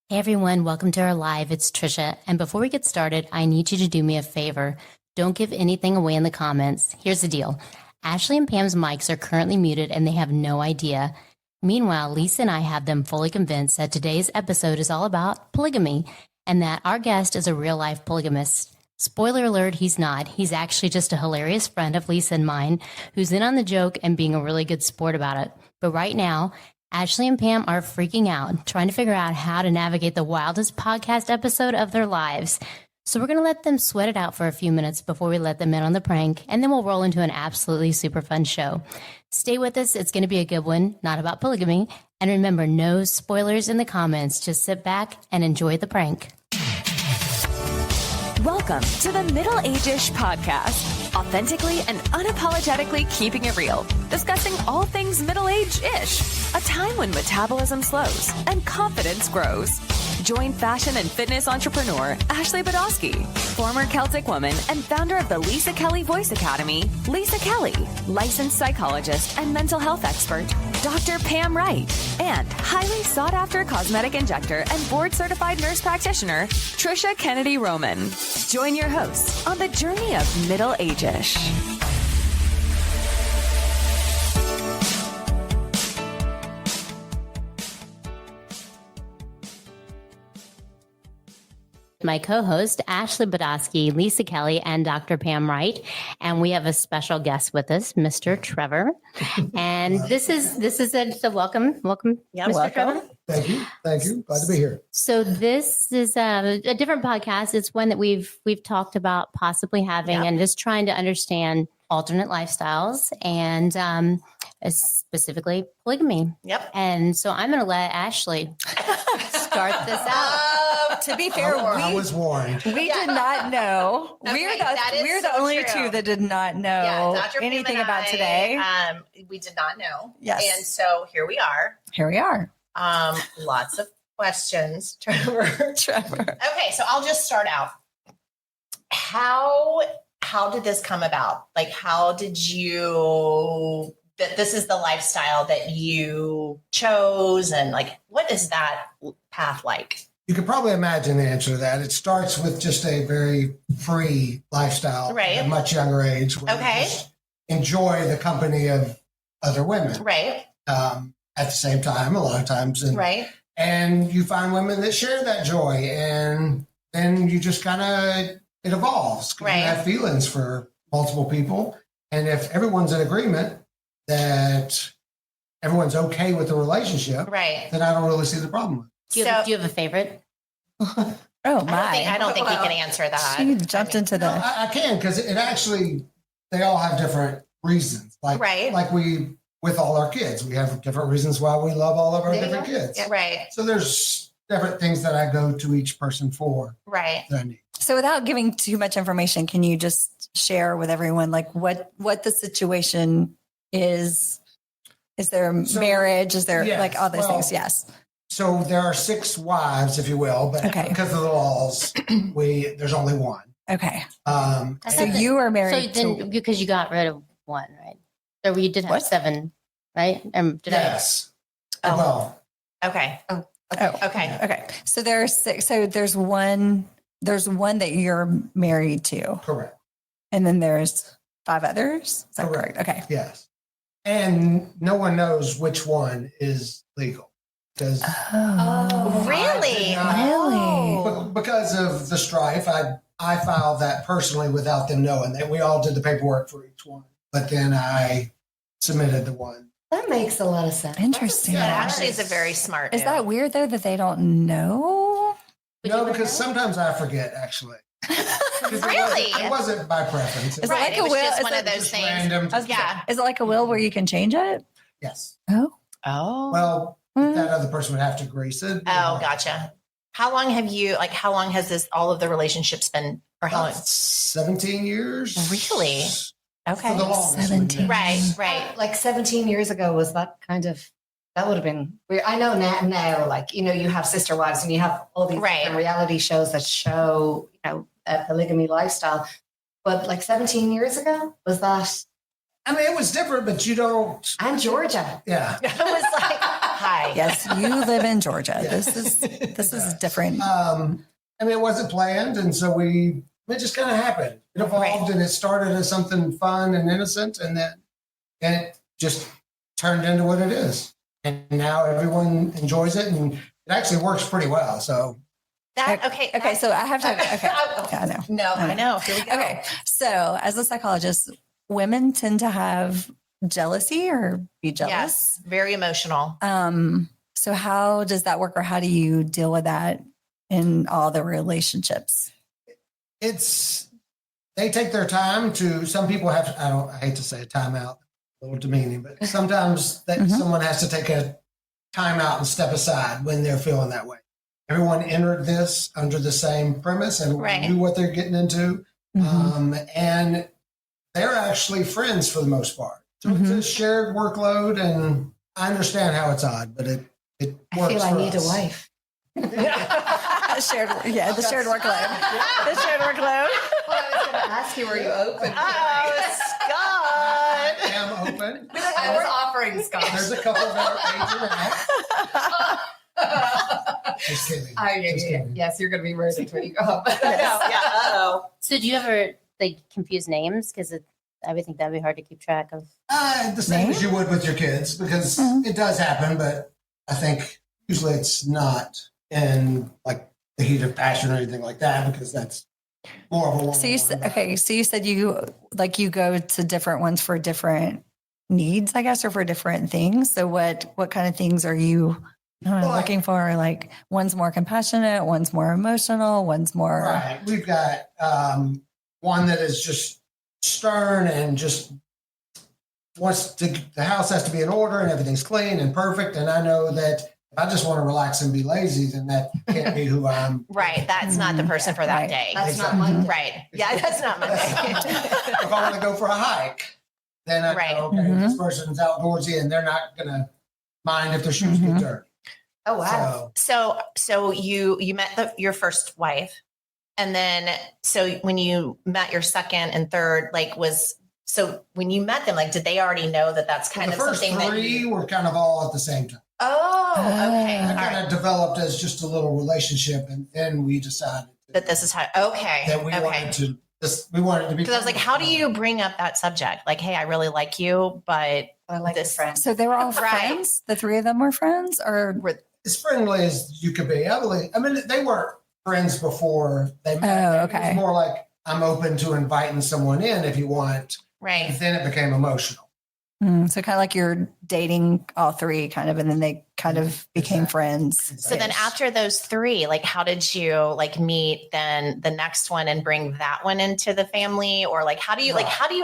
Hey everyone, welcome to our live. It's Trisha. And before we get started, I need you to do me a favor. Don't give anything away in the comments. Here's the deal. Ashley and Pam's mics are currently muted and they have no idea. Meanwhile, Lisa and I have them fully convinced that today's episode is all about polygamy and that our guest is a real life polygamist. Spoiler alert, he's not. He's actually just a hilarious friend of Lisa and mine who's in on the joke and being a really good sport about it. But right now, Ashley and Pam are freaking out, trying to figure out how to navigate the wildest podcast episode of their lives. So we're going to let them sweat it out for a few minutes before we let them in on the prank, and then we'll roll into an absolutely super fun show. Stay with us. It's going to be a good one, not about polygamy. And remember, no spoilers in the comments. Just sit back and enjoy the prank. Welcome to the Middle-ageGe podcast. Authentically and unapologetically keeping it real. Discussing all things middle-age-ish. A time when metabolism slows and confidence grows. Join fashion and fitness entrepreneur Ashley Badowski, former Celtic woman and founder of the Lisa Kelly Voice Academy, Lisa Kelly, licensed psychologist and mental health expert, Dr. Pam Wright, and highly sought-after cosmetic injector and board-certified nurse practitioner, Trisha Kennedy Roman. Join your hosts on the journey of middle-age-ish. My co-host, Ashley Badowski, Lisa Kelly, and Dr. Pam Wright. And we have a special guest with us, Mr. Trevor. And this is it. So welcome. Yeah, Mr. welcome. Trevor. Thank you. Glad to be here. So this is a different podcast. It's one that we've talked about possibly having and just trying to understand alternate lifestyles and specifically polygamy. Yep. And so I'm going to let Ashley start this out. To be fair, I was warned. we did not know. Okay, we're the so only true. two that did not know Dr. Pam anything and about I, today. We did not know. Yes. And so here we are. Here we are. Lots of questions, Trevor. Okay, so I'll just start out. How did this come about? Like, how did you that this is the lifestyle that you chose, and like, what is that path like? You can probably imagine the answer to that. It starts with just a very free lifestyle Right. at a much younger age. Where Okay. you just enjoy the company of other women. Right. At the same time, a lot of times. Right. And you find women that share that joy. And then you just kind of, it evolves. Right. You have feelings for multiple people. And if everyone's in agreement that everyone's okay with the relationship, Right. then I don't really see the problem with it. Do you have a favorite? Oh I don't think you can answer that. She jumped into the. I can, because it actually, they all have different reasons. Right. Like we, with all our kids, we have different reasons why we love all of our different kids. Right. So there's different things that I go to each person for Right. that I need. So without giving too much information, can you just share with everyone like what the situation is? Is there marriage? Is there yes, like all those well, things? Yes. So there are 6 wives, if you will, but Okay. because of the laws, there's only one. Okay. So you are married. So then, because you got rid of one, right? Or you did have 7, right? yes. Oh. Well, Okay. Okay. Okay. So there are 6. So there's one that you're married to. correct. And then there's 5 others. Is that Correct. correct? Okay. Yes. And no one knows which one is legal. Because Oh, Really? Really? because of the strife, I filed that personally without them knowing. That we all did the paperwork for each one, but then I submitted the one. That makes a lot of sense. Interesting. That actually is a very smart Is move. that weird though that they don't know? No, because sometimes I forget actually. 'Cause Really? It wasn't by preference. Is it Right, like it a was will? just Is one it of those just things. random. Yeah. Is it like a will where you can change it? Yes. Oh. Oh. Well, that other person would have to agree. So Oh, gotcha. How long has all of the relationships been, or how long? About 17 years. Really? Okay. For the longest. 17. Right. Like 17 years ago, was that that would have been weird. I know now, like, you have Sister Wives and you have all these Right. different reality shows that show, a polygamy lifestyle. But like 17 years ago, was that? I mean, it was different, but you don't. And Georgia. Yeah. It was like, Hi. Yes, you live in Georgia. This is different. I mean, it wasn't planned, and so it just kind of happened. It evolved, and it started as something fun and innocent, and it just turned into what it is. And now everyone enjoys it, and it actually works pretty well. So Okay. So I have to. Okay. Yeah, I know. No, I know. Here we go. Okay. So as a psychologist, women tend to have jealousy or be jealous. Yes, very emotional. So how does that work, or how do you deal with that in all the relationships? They take their time to. Some people have. I hate to say a timeout, a little demeaning, but sometimes someone has to take a timeout and step aside when they're feeling that way. Everyone entered this under the same premise and knew what they're getting into, and they're actually friends for the most part. So it's a shared workload, and I understand how it's odd, but it works. I feel I need us. a wife. The shared workload. The shared workload. Well, I was going to ask you, were you open? Scott. I am open. I was offering Scott. There's a couple that are aging out. Just kidding. Just kidding. Yes, you're going to be murdered when you go home. So do you ever confuse names? Because I would think that'd be hard to keep track of. The same as you would with your kids, because it does happen, but I think usually it's not in like the heat of passion or anything like that, because that's more of a So you said you go to different ones for different needs, I guess, or for different things. So what kind of things are you looking for? Like one's more compassionate, one's more emotional, one's more. Right. We've got one that is just stern and just wants the house has to be in order and everything's clean and perfect. And I know that if I just want to relax and be lazy, then that can't be who I'm. Right. That's not the person for that day. That's not Monday. Right. Yeah, that's not Monday. If I want to go for a hike, then I know, okay, this person's outdoorsy and they're not going to mind if their shoes get dirty. Oh, wow. So you met your first wife, and then so when you met your second and third, when you met them, did they already know that that's kind of something that the first three were kind of all at the same time. Oh, okay. It kind of developed as just a little relationship, and then we decided that this is how. Okay. That we wanted to. We wanted to be. Because I was like, how do you bring up that subject? Like, hey, I really like you, but I like this friend. So they were all friends. The three of them were friends, or as friendly as you could be. I mean, they weren't friends before they met. Oh, okay. It was more like, I'm open to inviting someone in if you want. Right. And then it became emotional. So kind of like you're dating all three, kind of, and then they kind of became friends. So then after those three, how did you meet then the next one and bring that one into the family? Or how do you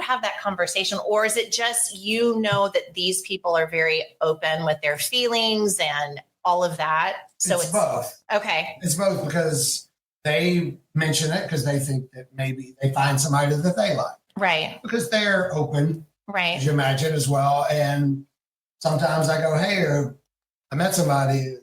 have that conversation? Or is it just, that these people are very open with their feelings and all of that? So it's both. Okay. It's both, because they mention it because they think that maybe they find somebody that they like. Right. Because they're open. Right. As you imagine as well. And sometimes I go, hey, I met somebody.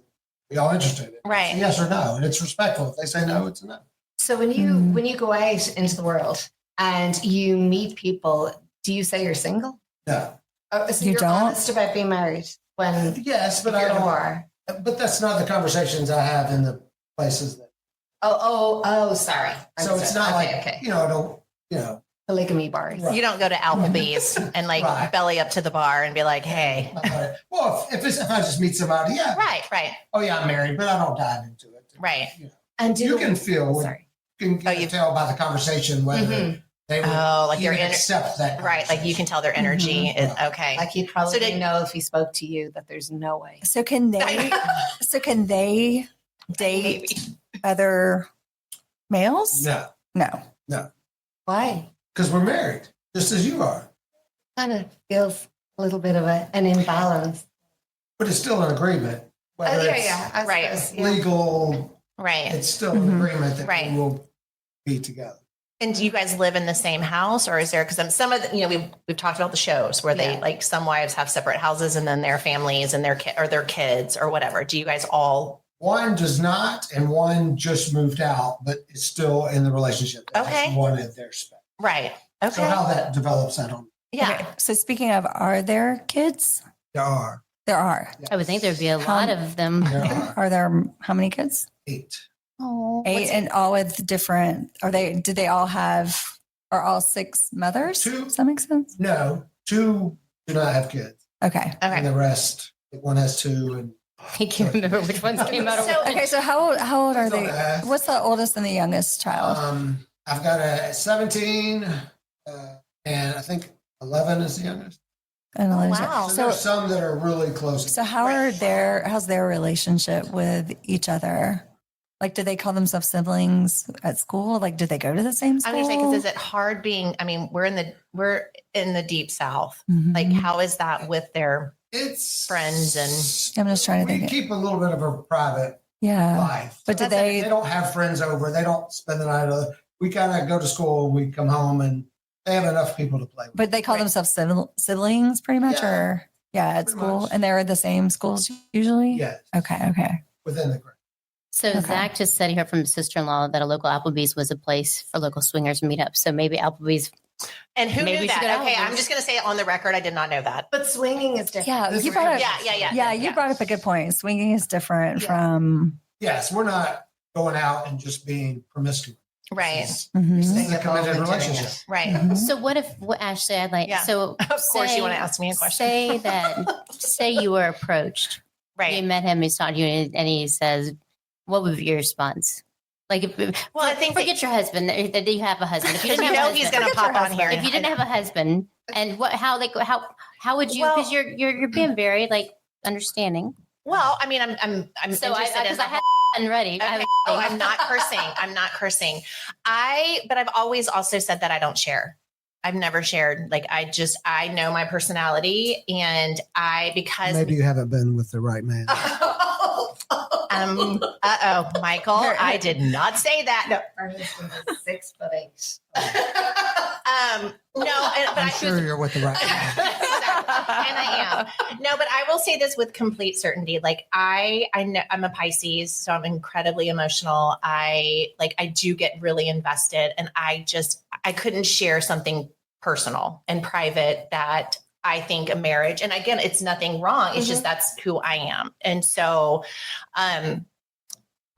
Are y'all interested? Right. Yes or no. And it's respectful. If they say no, it's a no. So when you go out into the world and you meet people, do you say you're single? No. Oh, so You you're don't? honest about being married when Yes, but I you're don't. more. But that's not the conversations I have in the places that. Oh, sorry. So it's not okay. Polygamy bars. Right. You don't go to Applebee's and Right. belly up to the bar and be like, hey. Well, if I just meet somebody, yeah. Right. Oh yeah, I'm married, but I don't dive into it. Right. And You can feel. Sorry. You can tell by the conversation whether they would their accept that. Right. You can tell their energy is okay. Like you'd probably So know if he spoke to you that there's no way. So can they date other males? No, No. Why? because we're married, just as you are. Kind of feels a little bit of an imbalance. But it's still an agreement. Whether it's I Right. suppose, yeah. legal, Right. it's still an agreement that Right. we will be together. And do you guys live in the same house, or is there, because some of the, we've talked about the shows where they some wives have separate houses and then their families and their kids or whatever. Do you guys all? One does not, and one just moved out, but is still in the relationship. They Okay. just wanted their space. Right. Okay. So how that develops, I don't know. Yeah. Okay. So speaking of, are there kids? There are. There are. I would think there'd be a lot of them. There are Are there how many kids? 8. Oh, 8 and all with different, do they all have, are all 6 mothers? 2. Does that make sense? No, 2 do not have kids. Okay. And the rest, one has 2. And I can't remember which ones came out of So- Okay. So how old are they? That's all. What's the oldest and the youngest child? I've got a 17, and I think 11 is the youngest. And Oh, 11. wow. So, So, there's some that are really close. so how's their relationship with each other? Like, do they call themselves siblings at school? Like, do they go to the same I'm school? gonna say, because is it hard being? I mean, we're in the deep South. Mhm. Like, how is that with their? It's friends I'm just trying to we think. keep a little bit of a private Yeah. life. But do So they- They don't have friends over. They don't spend the night. We kind of go to school. We come home, and they have enough people to play with. But they call Right. themselves siblings pretty much, Yeah. or at Pretty school, much. and they're at the same schools usually? Yes, Okay. within the group. So Okay. Zach just said here from his sister-in-law that a local Applebee's was a place for local swingers meetups. So maybe Applebee's. And who Maybe knew we should that? go Okay, out. I'm just gonna say it on the record. I did not know that. But swinging is different. Yeah, This you is brought up, weird. Yeah. you brought up a good point. Swinging is different Yeah. from. Yes, we're not going out and just being promiscuous. Right. It's Mhm. a committed relationship. Right. Mhm. So what if, Ashley, I'd like, Yeah. so Of course, you want to ask me a question. say you were approached, you Right. met him, he's talking to you, and he says, what would be your response? Like, Well, I think that- forget your husband, that you have a husband. If you Because didn't you have a know he's husband, going to pop on here. if you didn't have a husband, and how would you? Well- Because you're being very like understanding. Well, I mean, I'm So I interested in because the I had ready. I have Okay. Oh, I'm not cursing. I'm not cursing. But I've always also said that I don't share. I've never shared. Like, I know my personality, and because Maybe you haven't been with the right man. Michael, I did not say that. No. Our husband is 6'8". No, but I'm sure you're with the right man. and I am. No, but I will say this with complete certainty. Like I know I'm a Pisces, so I'm incredibly emotional. I do get really invested, and I couldn't share something personal and private that I think a marriage, and again, it's nothing wrong. It's just that's who I am. And so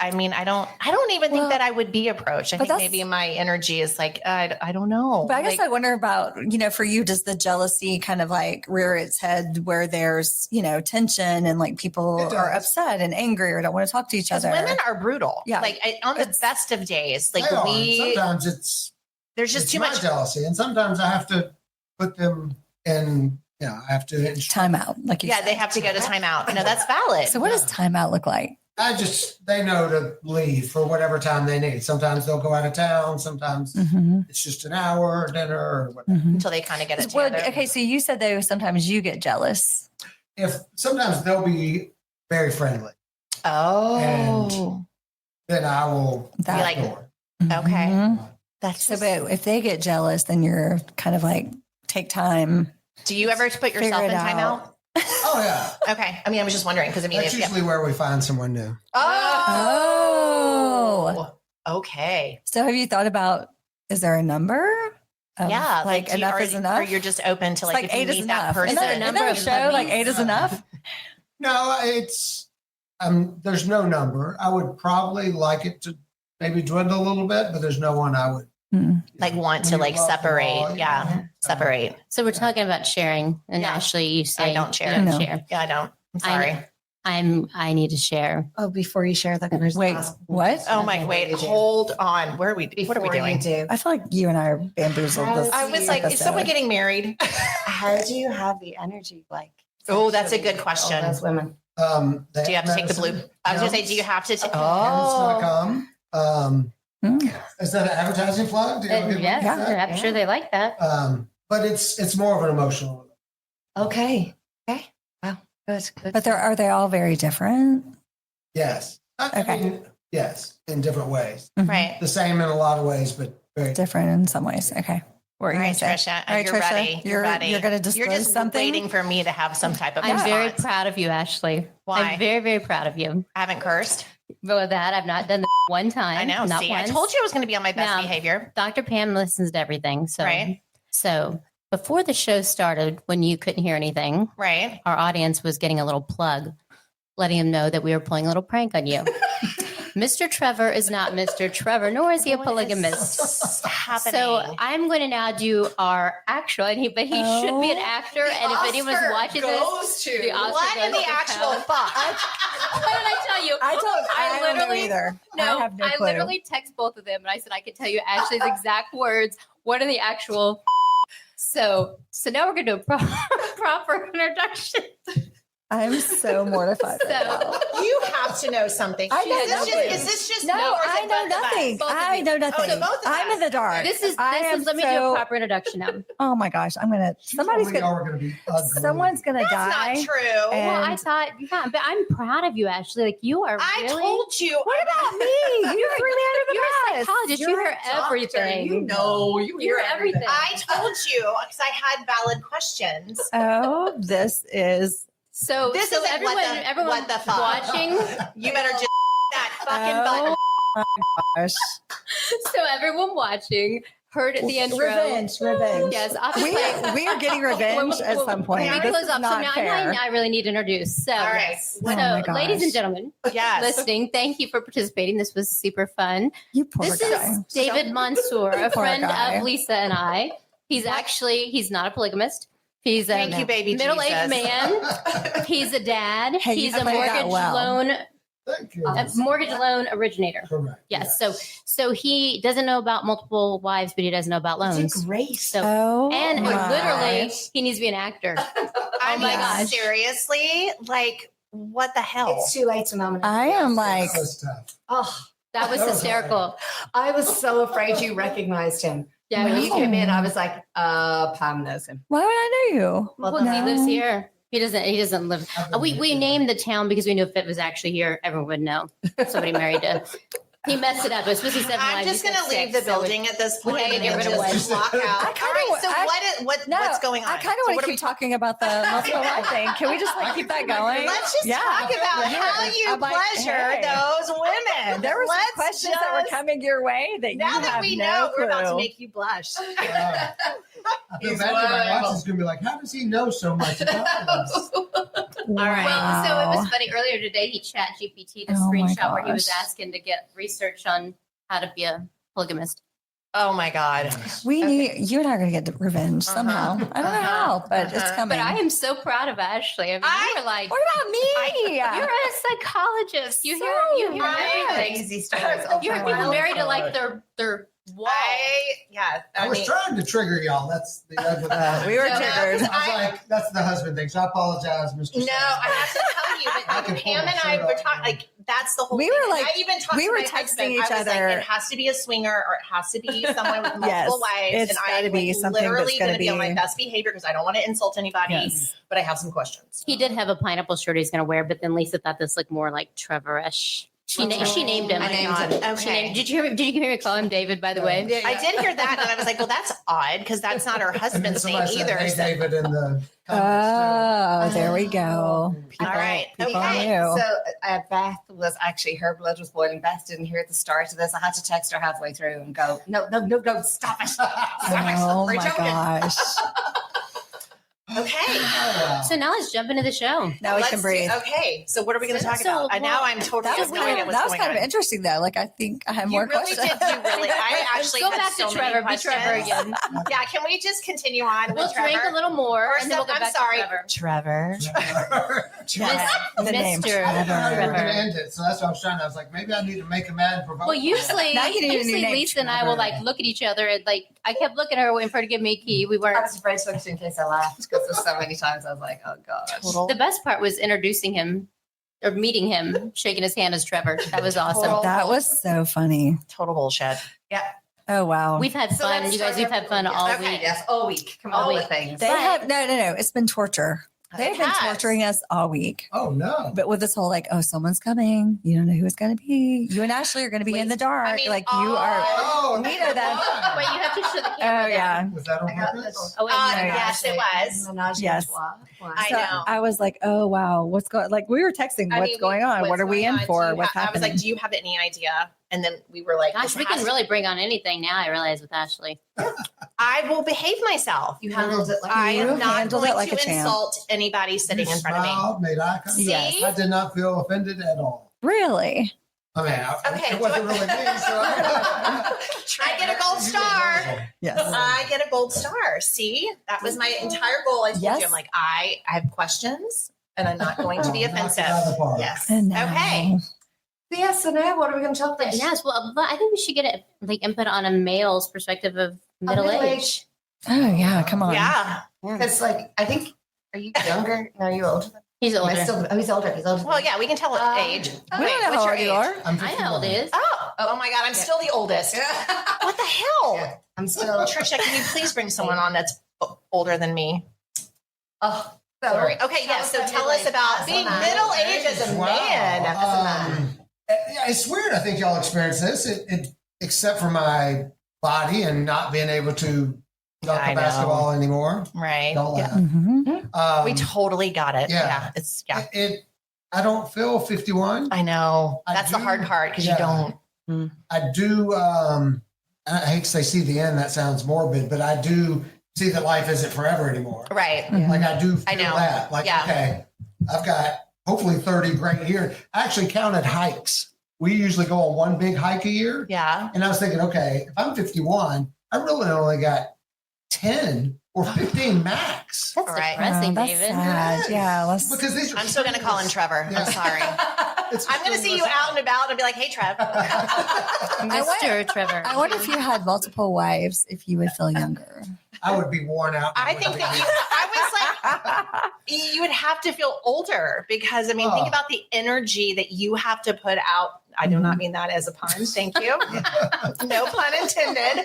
I mean, I don't even think that I would be approached. I but think that's- maybe my energy is like, I don't know. But I guess Like, I wonder about, for you, does the jealousy kind of like rear its head where there's, tension and like people It does. are upset and angry or don't want to talk to each because other? women are brutal. Yeah. Like on the It's- best of days, like They are. we, Sometimes there's just it's too my much. jealousy, and sometimes I have to put them in. I have to. Timeout, like you Yeah, said. they have to go to timeout. No, that's valid. So what does timeout look like? They know to leave for whatever time they need. Sometimes they'll go out of town. Sometimes Mm-hmm. it's just an hour or dinner or whatever. Until they kind of get it Well, together. okay, so you said though sometimes you get jealous. If sometimes they'll be very friendly, Oh, then I will That- like- ignore. okay. Mhm. That's So, just, but if they get jealous, then you're kind of like take time. do you ever put yourself Figure in it timeout? out. Oh yeah, Okay. I mean, I was just wondering because I mean, that's if, usually where we find someone new. Oh. Okay. So have you thought about, is there a number? of, Yeah. Like do you- enough or- is enough? Or you're just open to It's like, if you 8 is meet that enough. person. Isn't that a show? Like 8 is enough? No, it's there's no number. I would probably like it to maybe dwindle a little bit, but there's no one I would Like want When to you like love them separate. all, Yeah. Separate. So we're talking about sharing, and Yeah. Ashley, you say I don't share. You don't No. share. Yeah, I don't. I'm sorry. I need to share. Oh, before you share that, Wait, what? Oh my, wait, hold on. What are we doing? Do. I feel like you and I are bamboozled. How- this I was like, is episode. someone getting married? How do you have the energy like? Oh, that's a good All question. those women. Do Do you have to take the blue? I was gonna say, do you have to take? Oh. Oh, Is that an advertising plug? Do you have a good Yeah, one for that? I'm sure they like that. But it's more of an emotional. Okay. Okay. Wow. Good. Good. But are they all very different? Yes. I Okay. mean, yes, in different ways. right. The same in a lot of ways, but very Different in some ways. Okay. What are All you right, going to say? Trisha. All right, You're Trisha, ready. You're ready. You're going to You're disclose just something? waiting for me to have some type of I'm very response. proud of you, Ashley. Why? I'm very, very proud of you. I haven't cursed. But with that, I've not done the one time. I know. Not See, I once. told you I was going to be on my best No. behavior. Dr. Pam listens to everything. So, Right. So Before the show started, when you couldn't hear anything, Right. our audience was getting a little plug, letting him know that we were pulling a little prank on you. Mr. Trevor is not Mr. Trevor, nor is he a polygamist. Happening. So I'm going to now do our actual, but he should be an actor. And if anyone's watching this, the Oscar what in goes the to actual him. fuck? What did I tell you? I don't know either. No, I have no I clue. literally text both of them and I said I could tell you Ashley's exact words. What are the actual? So now we're going to do a proper introduction. I'm so mortified. So- right now. You have to know something. I know nothing. Is this just No, me or is I it know both of us? nothing. Both of I you. know nothing. so both of I'm us. in the dark. This is I let me do a proper introduction now. Oh my gosh, somebody's Y'all gonna, were going to be ugly. someone's gonna That's die. not true. And- Well, I thought, yeah, but I'm proud of you, Ashley. Like you are I really. told you. What about me? You threw me under the You're a bus. psychologist. You hear everything. you hear everything. I told you because I had valid questions. Oh, this is So This so isn't everyone, what the- everyone what the fuck. watching. You better just that fucking button. gosh. So everyone watching heard the intro. Revenge. Yes, I'll just play. We are getting revenge at some point. When we This close is up, so not now fair. I really need to introduce. So, All right. so Oh my gosh. ladies and gentlemen, Yes. listening, thank you for participating. This was super fun. You poor This guy. is David Mansour, a Poor friend guy. of Lisa and I. He's not a polygamist. He's a Thank you, baby middle-aged Jesus. man. He's a dad. Hey, you He's a played that mortgage well. Thank you. loan originator. Correct. Yes. So he doesn't know about multiple wives, but he doesn't know about loans. Grace. So Oh, and my. literally, he needs to be an actor. I my mean, gosh. seriously, like, what the hell? It's too late to nominate. I am like, That was tough. Oh, That was That was hysterical. I was so afraid you recognized him. Yeah, When it you was- came in, I was like, Pam knows him. why would I know you? well, No. he lives here. He doesn't live. I've been We here. named the town because we knew if it was actually here, everyone would know. Somebody married to. He messed it up. It was supposed to be 7 I'm lives. just he going to said leave 6, the so building at this we point had to and get rid of just one. walk out. I kinda All right, so wa- what's going on? I kind of So want what to are keep talking about the multiple wife thing. Can we just like keep that going? Let's just Yeah. talk about Yeah. how you I'm like, pleasure hey. those women. There were some Let's questions that were just- coming your way that Now you that have we no know, clue. we're about to make you blush. I feel bad that Watson's going to be like, how does he know so much about this? All right. Wow. So it was funny. Earlier today, he chat GPT'd a Oh my screenshot where he was gosh. asking to get research on how to be a polygamist. Oh my God. We need you and I are going to get revenge somehow. I don't know how, but it's coming. But I am so proud of Ashley. I mean, you were like, What about me? you're a psychologist. You hear everything. Crazy stories. You hear people married to like their wall. I was trying to trigger y'all. That's the we were No, triggered. I was like, that's the husband thing. So I apologize, Mr. No, Simon. I have to tell you, I but can pull Pam my and I shirt were off. talking, like, that's the whole We thing. were And like- I even talked we to were my texting husband. each I was other. like, it has to be a swinger or it has to be someone with multiple Yes, wives. it's And gotta I'm be something literally that's gonna going to be on my be- best behavior because I don't want to insult anybody, Yes. but I have some questions. He did have a pineapple shirt he's going to wear, but then Lisa thought this looked more like Trevor-ish. She named him. I named him. She Okay. named, did you hear me call him David, by the way? I did hear that, and I was like, "Well, that's odd because that's not her And then husband's name somebody said, either." hey, So- David, in the Oh, comments, there we go. All right. People Okay. knew. So Beth was actually, her blood was boiling. Beth didn't hear the start of this. I had to text her halfway through and go, no, stop it. Oh We're my joking. gosh. Okay. Oh, So now let's jump into the show. Now we can breathe. Okay. So what are we going to talk So, about? And now I'm totally That was just going at what's that was going kind on. of interesting though. Like I think I have You more really questions. did. You really. I actually Go had back so to many Trevor. Be questions. Trevor again. Yeah. Can we just continue on We'll with drink Trevor? a little more, First and then we'll up, go I'm back sorry, to Trevor. Trevor. The name Mr. I thought we were going to Trevor. end it, so that's what I was trying to. I was like, maybe I need to make a man provoke. Well, usually Now you need a new name, Lisa and I will like look at each other and like I kept looking at her waiting for her to give me a key. We I weren't. was afraid to look in case I laughed because there's so many times I was like, oh gosh. The best part was introducing him or meeting him, shaking his hand as Trevor. That was awesome. That was so funny. Total bullshit. Oh wow. We've had So fun. let's You guys, start we've had fun all Okay, week. yes, all week. Come All on, week. with things. They have no. It's been torture. They've been has. torturing us all week. Oh, no. But with this whole like, oh, someone's coming. You don't know who it's going to be. You and Ashley are going to be in the dark. I mean, like you are. Oh, We know that. Wait, you have to show the Oh camera. yeah. Was that on I got purpose? Oh, wait, yeah. Yes, it was. Menage a Yes. trois. I So know. I was like, oh wow, what's going? Like we were texting, I what's mean, going on? what's What are we going in on? for? Do you What's I was happening? like, do you have any idea? And then we were like, Gosh, we can really bring on anything now, I realize, with Ashley. I will behave myself. You handled it like I am not handled going it like to a champ. insult anybody sitting in front of me. Smiled, made eye contact. Yes. I did not feel offended at all. Really? I mean, Okay, it wasn't really me. So I get a gold star. Yes. I get a gold star. See, that was my entire goal. I told Yes. you, I'm like, I have questions and I'm not going to be Knocked it offensive. out of the park. Yes. And now- Okay. Yeah, so now what are we going to talk about? Yes, well, but I think we should get input on a male's perspective of middle age. Oh yeah, come on. Yeah. Because I think, are you younger? No, are you older? He's Am I older. still, he's older. He's older. Well, yeah, we can tell age. We don't know how old you are. I'm I know how old 51. it is. Oh my God, I'm still the oldest. What the hell? I'm still. Trisha, can you please bring someone on that's older than me? Oh, Sorry. Okay, yes. So tell us about being middle aged as a Wow. man. Yeah, it's weird. I think y'all experience this, except for my body and not being able to dunk I the know. basketball anymore. Right. Don't laugh. Mhm. We totally got it. yeah. Yeah. It's I don't feel 51. I know. I That's the do- hard part because yeah. you don't. I do. I hate to say see the end. That sounds morbid, but I do see that life isn't forever anymore. Right. Like I do feel I know. that. Like, Yeah. okay, I've got hopefully 30 great years. I actually counted hikes. We usually go on one big hike a year. Yeah. And I was thinking, okay, if I'm 51, I really only got 10 or 15 max. That's All right. depressing, That's David. sad. Yeah, let's. Because these are I'm still going to call him Trevor. Yeah. I'm sorry. It's I'm going to see you out and about and be like, hey, Trev. Mr. Trevor. I wonder if you had multiple wives, if you would feel younger. I would be worn out. I think that I was like, you would have to feel older because, I mean, think Oh. about the energy that you have to put out. I do not mean that as a pun. Thank you. No pun intended.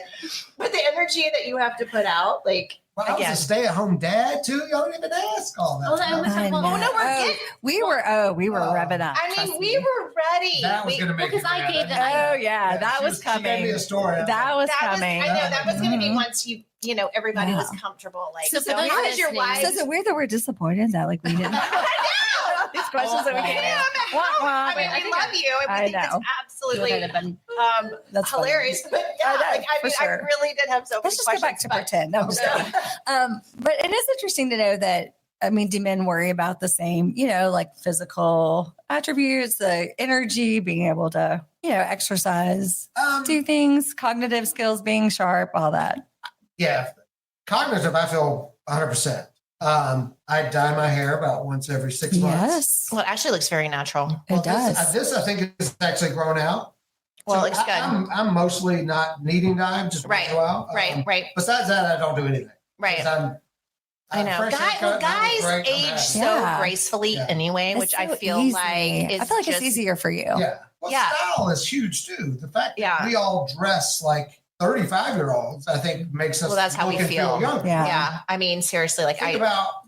But the energy that you have to put out, like, Well, I was again. a stay-at-home dad too. Y'all don't even ask all that. Oh, that stuff. was- I well, know. no, we're getting- we were revving up. I mean, trust we me. were ready. That was We- going to make because me I mad. gave the- Oh yeah, that she was She gave me coming. a story. That was that was, coming. I know that was going to be Mhm. once everybody was Yeah. comfortable. Like, So so, for those how is your listening- wife? So is it weird that we're disappointed that like we didn't these questions that we I can't know, answer? I'm at home. I mean, I we think love you. And I we think know. it's absolutely That's funny. hilarious. But yeah, I know, like, I for mean, sure. I really did have so many Let's just go back questions. to but- pretend. No, I'm just kidding. But it is interesting to know that. I mean, do men worry about the same, like physical attributes, the energy, being able to, exercise, do things, cognitive skills, being sharp, all that? Yeah, cognitive. I feel 100%. I dye my hair about once every 6 months. Yes, Well, it actually looks very natural. it does. This I think is actually grown out. Well, So it looks good. I'm mostly not needing dye, just Right, out. right, right, Besides that, I don't do anything. right. 'Cause I know. fresh haircut, Guys great, I'm age happy. so Yeah. gracefully Yeah. anyway, It's which I so feel easy. like is I feel like just, it's easier for you. Yeah. Well, Yeah. style is huge too. The fact that Yeah. we all dress like 35-year-olds, I think makes us Well, that's how we look and feel. younger. Yeah. Yeah. I mean, seriously, like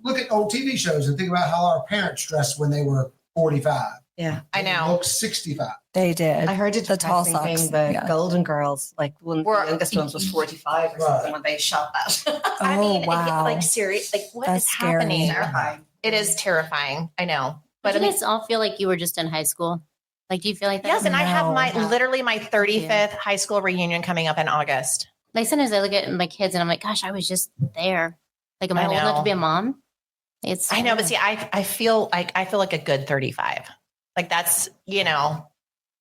Look at old TV shows and think about how our parents dressed when they were 45. Yeah. I They know. look 65. They did. I heard it The tall depressing socks, thing, the yeah. Golden Girls, like one of the Were- youngest ones was 45 or Right. something when they shot that. I mean, wow. like serious, like what That's is scary. happening? Terrifying. It is terrifying. I know. But But I you mean, guys all feel like you were just in high school? Like, do you feel like that? yes, and I have No. literally my 35th high school reunion coming up in August. Like, sometimes I look at my kids and I'm like, gosh, I was just there. Like, am I I old enough know. to be a mom? I know, but see, I feel like a good 35. Like that's,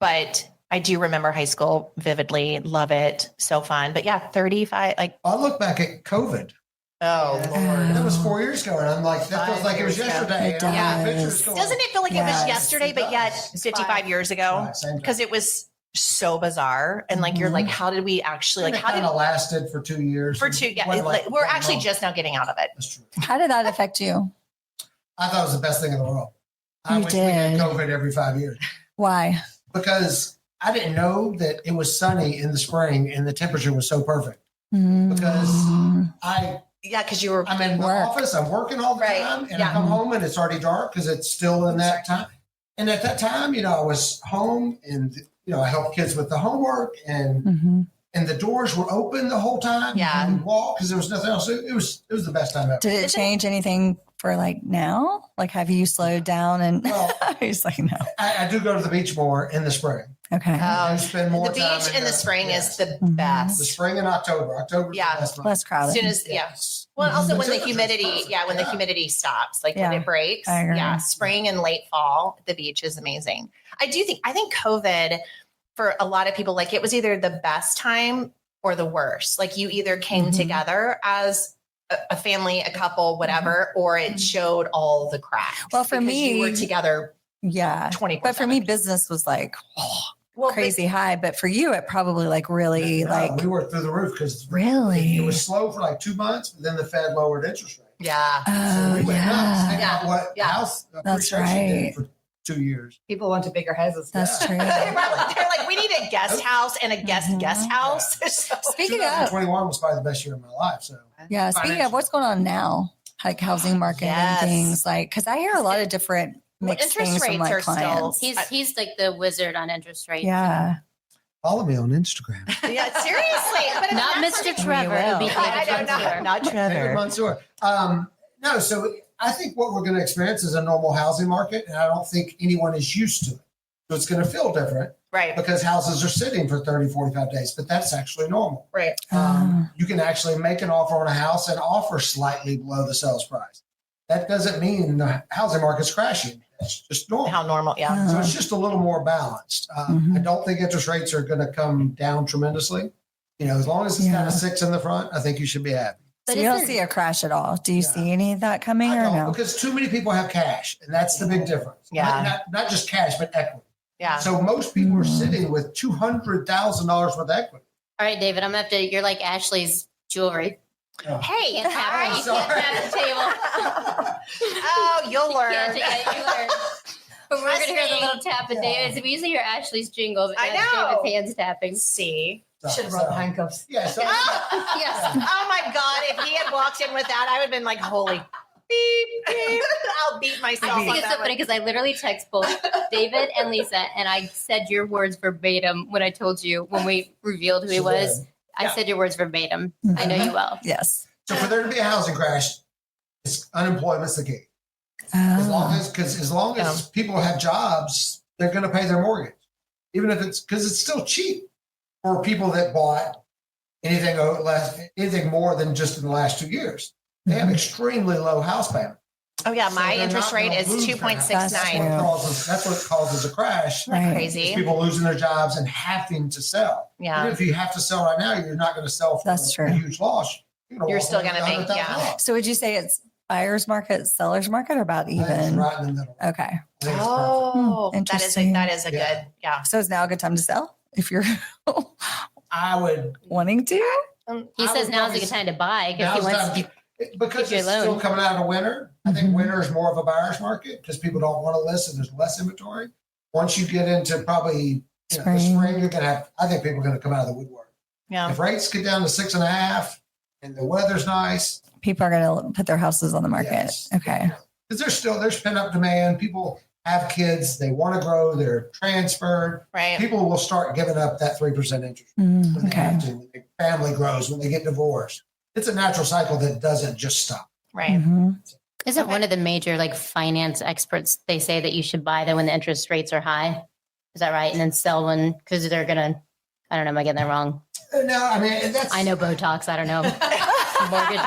but I do remember high school vividly, love it, so fun. But yeah, 35, like, I look back at COVID. oh Yeah. Lord. That was 4 years ago, and I'm like, that feels 5 like it was years ago. yesterday. It And I have does. pictures going, Doesn't it feel like it Yes, was yesterday, it but yet does. 55 years ago? Right, same Because it was so bizarre. And like, you're like, how did we actually, And like, it how kind did of lasted for 2 years. for two? Yeah, Wasn't like we're 1 actually month. just now getting out of it. That's true. How did that affect you? I thought it was the best thing in the world. I You wish we had did. COVID every 5 years Why? because I didn't know that it was sunny in the spring and the temperature was so perfect. Mm. Because Yeah, because you were, I'm in the Work. office, I'm working all the Right, time, and yeah. I come home and it's already dark because it's still in that time. And at that time, I was home and I helped kids with the homework and Mhm. the doors were open the whole time. Yeah. You could walk because there was nothing else. It was the best time ever. Did it change anything for like now? Like, have you slowed down? And Well, he's like, no. I do go to the beach more in the spring. Okay. You spend more The time beach in the spring yes. is the The best. spring and October. October's Yeah. the best month. Less crowded. As soon as Well, also when the humidity, when the Yeah. humidity stops, like Yeah, when it breaks. I agree. Yeah, spring and late fall, the beach is amazing. I think COVID for a lot of people, like it was either the best time or the worst. Like you either came together as a family, a couple, whatever, or it showed all the cracks. Well, for because me, you were together yeah. 24/7. But for me, business was like crazy high. But for you, it probably like really we were through the roof because Really? it was slow for like 2 months, but then the Fed lowered interest rates. Yeah. Oh, we went nuts. Think about what Yeah. house That's appreciation did right. for 2 years. People wanted bigger houses. That's true. They're like, we need a guest house and a guest house. So- Speaking of, 2021 was probably the best year of my life. So yeah, speaking of what's going on now, like housing market Yes. and things like, because I hear a lot of different mixed interest things from rates my are still- clients. He's like the wizard on interest rates. Yeah. follow me on Instagram. yeah, seriously. But Not Mr. Trevor. It'll be I David don't know. Trevor. Not David Trevor. Mansour. No, so I think what we're going to experience is a normal housing market, and I don't think anyone is used to it. So it's going to feel different Right. because houses are sitting for 30, 45 days, but that's actually normal. Right. You can actually make an offer on a house and offer slightly below the sales price. That doesn't mean the housing market's crashing. It's just normal. How normal. Yeah. So it's just a little more balanced. I don't think interest rates are going to come down tremendously. As long as it's got a 6 in the front, I think you should be happy. So you don't see a crash at all. Do you see any of that coming I or don't, no? because too many people have cash, and that's the big difference. Yeah. Not just cash, but equity. Yeah. So most people are sitting with $200,000 worth of equity. All right, David, I'm going to have to, you're like Ashley's jewelry. Hey, You can't tap, you can't tap the table. Oh, you'll learn. You learn. But we're going to hear the little tap of David. So we usually hear Ashley's jingle, but I that's know. David's hands tapping. See. Should have brought the handcuffs. Yeah. So Yes. Oh my God. If he had walked in with that, I would have been like, holy beep, beep. I'll beat myself. I think on it's so that funny one. because I literally text both David and Lisa, and I said your words verbatim when I told you when we revealed who he She was. did. I Yeah. said your words verbatim. I know you well. Yes. So for there to be a housing crash, unemployment's the key. As long as people have jobs, they're going to pay their mortgage, even if it's because it's still cheap for people that bought anything more than just in the last 2 years. They have extremely low house payment. Oh yeah, So my they're interest not gonna rate is lose their house. That's 2.69. what causes a crash. Right. Crazy. Is people losing their jobs and having to sell. Yeah. Even if you have to sell right now, you're not going to sell for That's true. a huge loss. You're still gonna make, So would you say it's buyer's market, seller's market, or about It's even? right in the middle. Okay. I think it's perfect. Oh, Interesting. that is a Yeah. good, yeah. So is now a good time to sell if you're I would. wanting to? He I says would now's a probably good time to buy because he Now's wants the to. time because keep you it's still alone. coming out of winter. I think winter is more of a buyer's market because people don't want to list and there's less inventory. Once you get into probably the Spring. spring, you're going to have. I think people are going to come out of the woodwork. Yeah. If rates get down to 6.5 and the weather's nice, People are going to put their houses on the market. yes. Okay. Because there's pent up demand. People have kids, they want to grow, they're transferred. Right. People will start giving up that 3% interest Mm, when they okay. have to, when their family grows, when they get divorced. It's a natural cycle that doesn't just stop. Right. Mhm. Isn't one of the major like finance experts? They say that you should buy them when the interest rates are high. Is that right? And then sell when because they're gonna. I don't know. Am I getting that wrong? No, I mean that's. I know Botox. I don't know. Mortgage.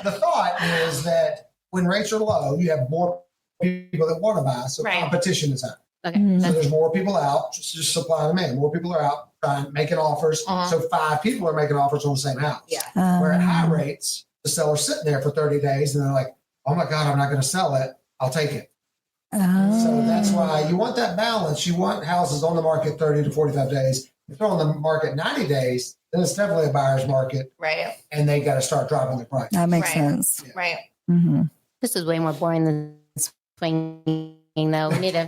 The thought is that when rates are low, you have more people that want to buy, so Right. competition is high. Okay. Mhm. So there's more people out, just supply and demand. More people are out trying making offers. Uh-huh. So 5 people are making offers on the same house. Yeah. Where at high Um, rates, the seller's sitting there for 30 days and they're like, oh my God, I'm not going to sell it. I'll take it. So that's why you want that balance. You want houses on the market 30 to 45 days. If they're on the market 90 days, then it's definitely a buyer's market Right. and they got to start dropping the price. That makes Right. sense. Right. Hmm. This is way more boring than swinging, though. We need to.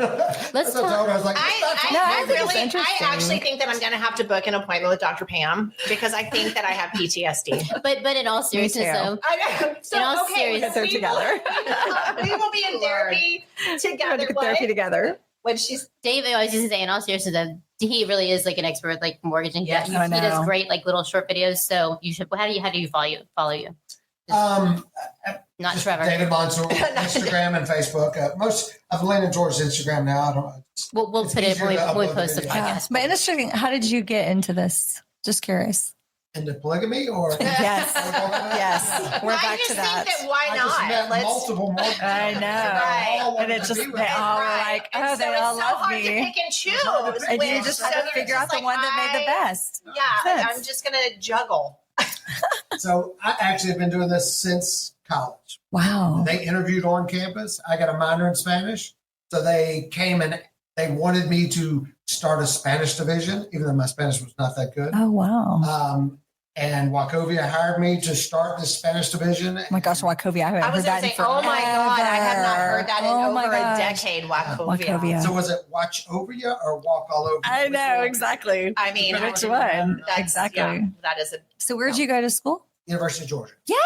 That's what I told her. I was like, I think it's I interesting. actually think that I'm going to have to book an appointment with Dr. Pam because I think that I have PTSD. But in all seriousness, too. though, I know. So, In all okay, seriousness, they're together. we will be in therapy together. together. When she's David, I was just saying, in all seriousness, though, he really is like an expert with like mortgage and Yes. he I does know. great like little short videos. So you should. How do you follow you? Um, Not Just Trevor. David Mansour, Instagram and Facebook. Most I've leaned towards Instagram now. I don't know. We'll put it when we post the Yeah. podcast. But interesting. How did you get into this? Just curious. Into polygamy or Yes. Yes. We're I back just to that. think that why I just met not? multiple more. I know. Right. And it just, they all were like, And oh, so they all it's so love hard to me. pick and choose. And you which- just had so to you're figure out just the like, one that made the best. Yeah, Sense. I'm just gonna juggle. So I actually have been doing this since college. Wow. They interviewed on campus. I got a minor in Spanish. So they came and they wanted me to start a Spanish division, even though my Spanish was not that good. Oh, wow. And Wachovia hired me to start the Spanish division. Oh my gosh, Wachovia. I haven't I was heard gonna that say, in oh my god, I have not heard that in Oh my over a gosh. decade. Wachovia. Wachovia. So was it watch over you or walk all over you? I know, exactly. I mean, Which I- one? that's- Exactly. yeah, that is a. So where'd you go to school? University of Georgia. Yay!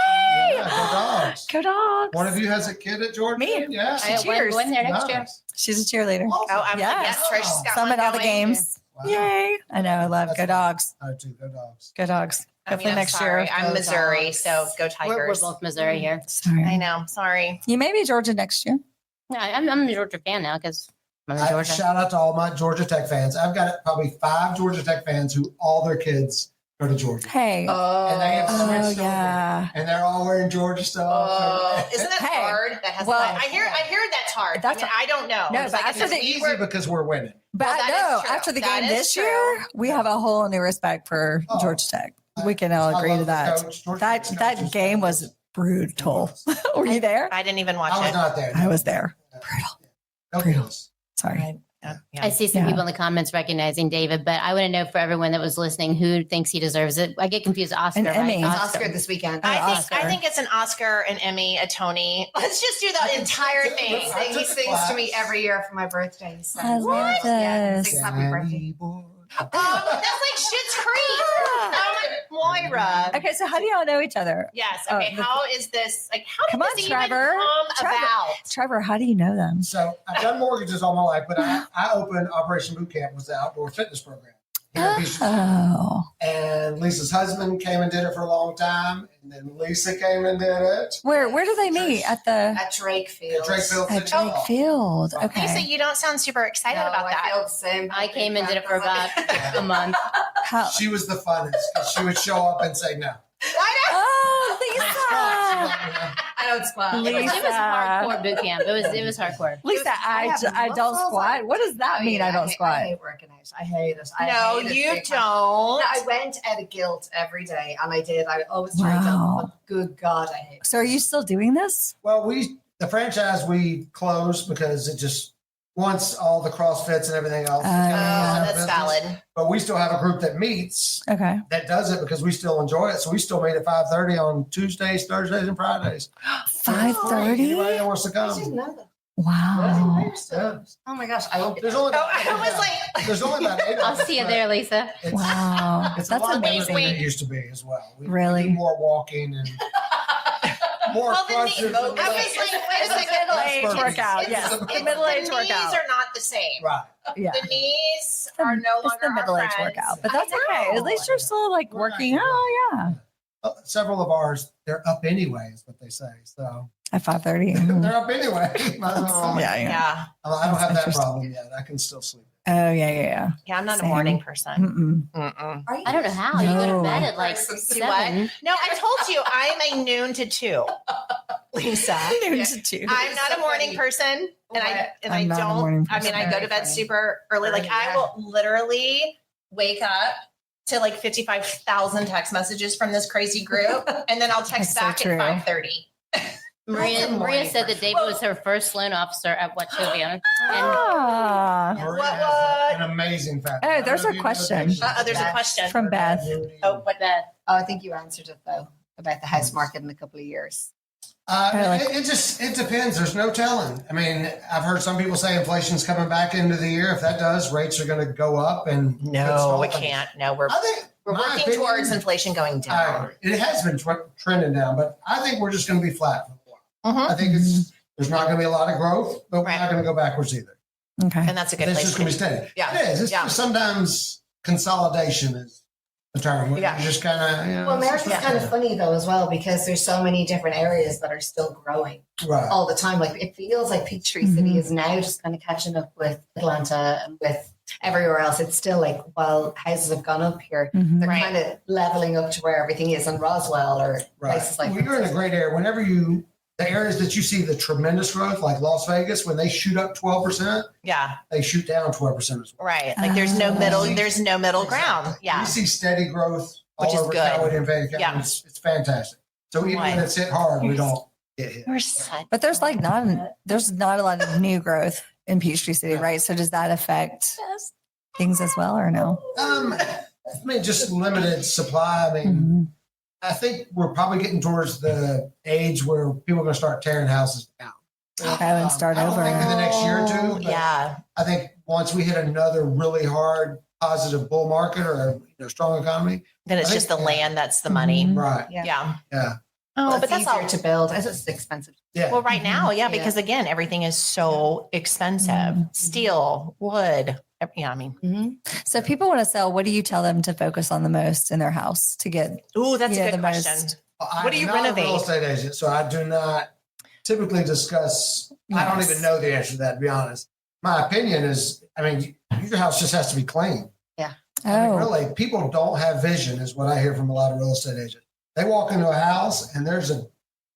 Yeah, go dogs. Go dogs. One of you has a kid at Georgia? Me. Yeah. I Cheers. go in there next year. Nice. She's a cheerleader. Awesome. Oh, I'm Yes. yes, Trish's got Some one at all the going. games. Wow. Yay. I know. I love That's Go nice. dogs. I do. Go dogs. Go dogs. I mean, Hopefully I'm next sorry. year. I'm Go Missouri, Dogs. so go We're Tigers. both Missouri here. Sorry. I know. Sorry. You may be Georgia next year. Yeah, I'm a Georgia fan now because I'm in I, Georgia. shout out to all my Georgia Tech fans. I've got probably 5 Georgia Tech fans who all their kids go to Georgia. Hey. And they have Oh, switched over. yeah. And they're all wearing Georgia stuff. Isn't that Hey, hard? That has well- I hear that's hard. That's- I don't know. No, It's but like, after it's the- It's we were- easy because we're winning. But Well, that no, is true. after the That game is this true. year, we have a whole new respect for Oh. Georgia Tech. We can all I agree love to the that. coach. Georgia Tech's coach That is game was brutal. fantastic. Were you there? I didn't even watch I was it. not there. I was there. Okay. Sorry. Yeah. I see some Yeah. people in the comments recognizing David, but I want to know for everyone that was listening who thinks he deserves it. I get confused. Oscar, An right? Emmy. It's Oscar this weekend. I think it's an Oscar, an Emmy, a Tony. Let's just do the entire thing. He sings to me every year for my birthday. So. I love Yeah, this. sings happy birthday. That's like Schitt's Creek. Oh my, Moira. Okay, so how do y'all know each other? Yes. Oh, Okay. the- How is this? Like, how Come did on, this Trevor. even come Trevor. about? Trevor, how do you know them? So I've done mortgages all my life, but I opened Operation Boot Camp, was the outdoor fitness program. Here in Beach. Oh, And Lisa's husband came and did it for a long time. And then Lisa came and did it. where do they meet? At the At Drake Field. At Drake Field. at Drake Field. Lisa, Okay. you don't sound super excited No, about I that. feel the same. I came and did it for about a month. How? She was the funnest because she would show up and say no. Oh, Lisa. I don't squat. It was Lisa. hardcore boot camp. It was hardcore. Lisa, I don't squat. What does that mean? I don't I squat. hate working out. I hate it. I No, hate it you big time. don't. I went out of guilt every day, and I did. I always tried Wow. to. But good God, I hate it. So are you still doing this? Well, the franchise we closed because it just once all the CrossFits and everything else. Oh, Oh, yeah. that's valid. But we still have a group that meets Okay. that does it because we still enjoy it. So we still meet at 5:30 on Tuesdays, Thursdays, and Fridays. 5:30? Anybody that wants to I didn't come. know that. Wow. Yeah. Oh my gosh, I won't. There's only Oh, I was like, there's only about 8 of I'll us, see you but there, Lisa. It's, Wow. it's That's a lot better amazing. than it used to be as well. We Really? do more walking and more well, then crunches. I and was like, wait a It's a second. middle-aged It's- workout. it's- Yes. it's- The middle-aged the workout. knees are not the same. right. Yeah. The knees are no It's longer the middle-aged our friends. workout, but that's I okay. know. At least you're still like We're working. not- Oh yeah. Several of ours, they're up anyway, is what they say. So At 5:30. they're up anyway. Might as well. Yeah, Yeah. I don't have that Interesting. problem yet. I can still sleep. Oh yeah. Yeah, I'm not Same. a morning person. Mm-mm. Mm-mm. I don't know how. You go No. to bed at like See 7. No, I told you I'm a noon to 2, Lisa. Noon to 2. I'm not So a morning funny. person, and I I'm not a don't. morning I mean, I go Very to bed funny. super early. Like I will literally wake up to like 55,000 text messages from this crazy group, and then I'll text That's so back true. at 5:30. Maria said that David was her first loan officer at Wachovia. And Ah. Maria What- has an amazing family. Oh, I don't there's know a if you know question. that. there's a question. From Beth. Oh, what the? Oh, I think you answered it though about the house market in a couple of years. It depends. There's no telling. I mean, I've heard some people say inflation's coming back into the year. If that does, rates are going to go up. And No, we can't. No, we're I think my working opinion, towards inflation going I down. agree. It has been trending down, but I think we're just going to be flat for a while. Mhm. I think there's not going to be a lot of growth, but we're Right. not going to go backwards either. Okay. And that's a good It's place just to going to be. be steady. Yeah. It is. It's Yeah. just sometimes consolidation is determine. Yeah. You just kind of, Well, America's kind of funny though as well because there's so many different areas that are still growing right. all the time. Like it feels like Peachtree City is now just kind of catching up with Atlanta and with everywhere else. It's still like while houses have gone up here, they're Right. kind of leveling up to where everything is in Roswell or places like well, you're in a great area. Whenever the areas that you see the tremendous growth, like Las Vegas, when they shoot up 12%, Yeah. they shoot down 12% as well. Right. Like there's no middle ground. Yeah. You see steady growth all Which is over good. Coward and Vega County. Yeah. It's fantastic. So even when Right. it's hit hard, we don't get hit. But there's like there's not a lot of new growth in Peachtree City, right? So does that affect things as well or no? I mean, just limited supply. I mean, I think we're probably getting towards the age where people are going to start tearing houses down. And start I don't over. think in the next year or two. But Yeah. I think once we hit another really hard positive bull market or a strong economy, Then it's I just the think- land that's the money. right? Yeah. Yeah. Oh, Well, but it's that's easier all. to build. It's expensive. Yeah. Well, right now, yeah, Yeah. because again, everything is so expensive. Steel, wood. Yeah, I mean, So if people want to sell, what do you tell them to focus on the most in their house to get? ooh, that's Yeah, a the good question. most- What do you I'm not renovate? a real estate agent, so I do not typically discuss. I don't Yes. even know the answer to that, to be honest. My opinion is, I mean, your house just has to be clean. I mean, really, people don't have vision, is what I hear from a lot of real estate agents. They walk into a house and there's a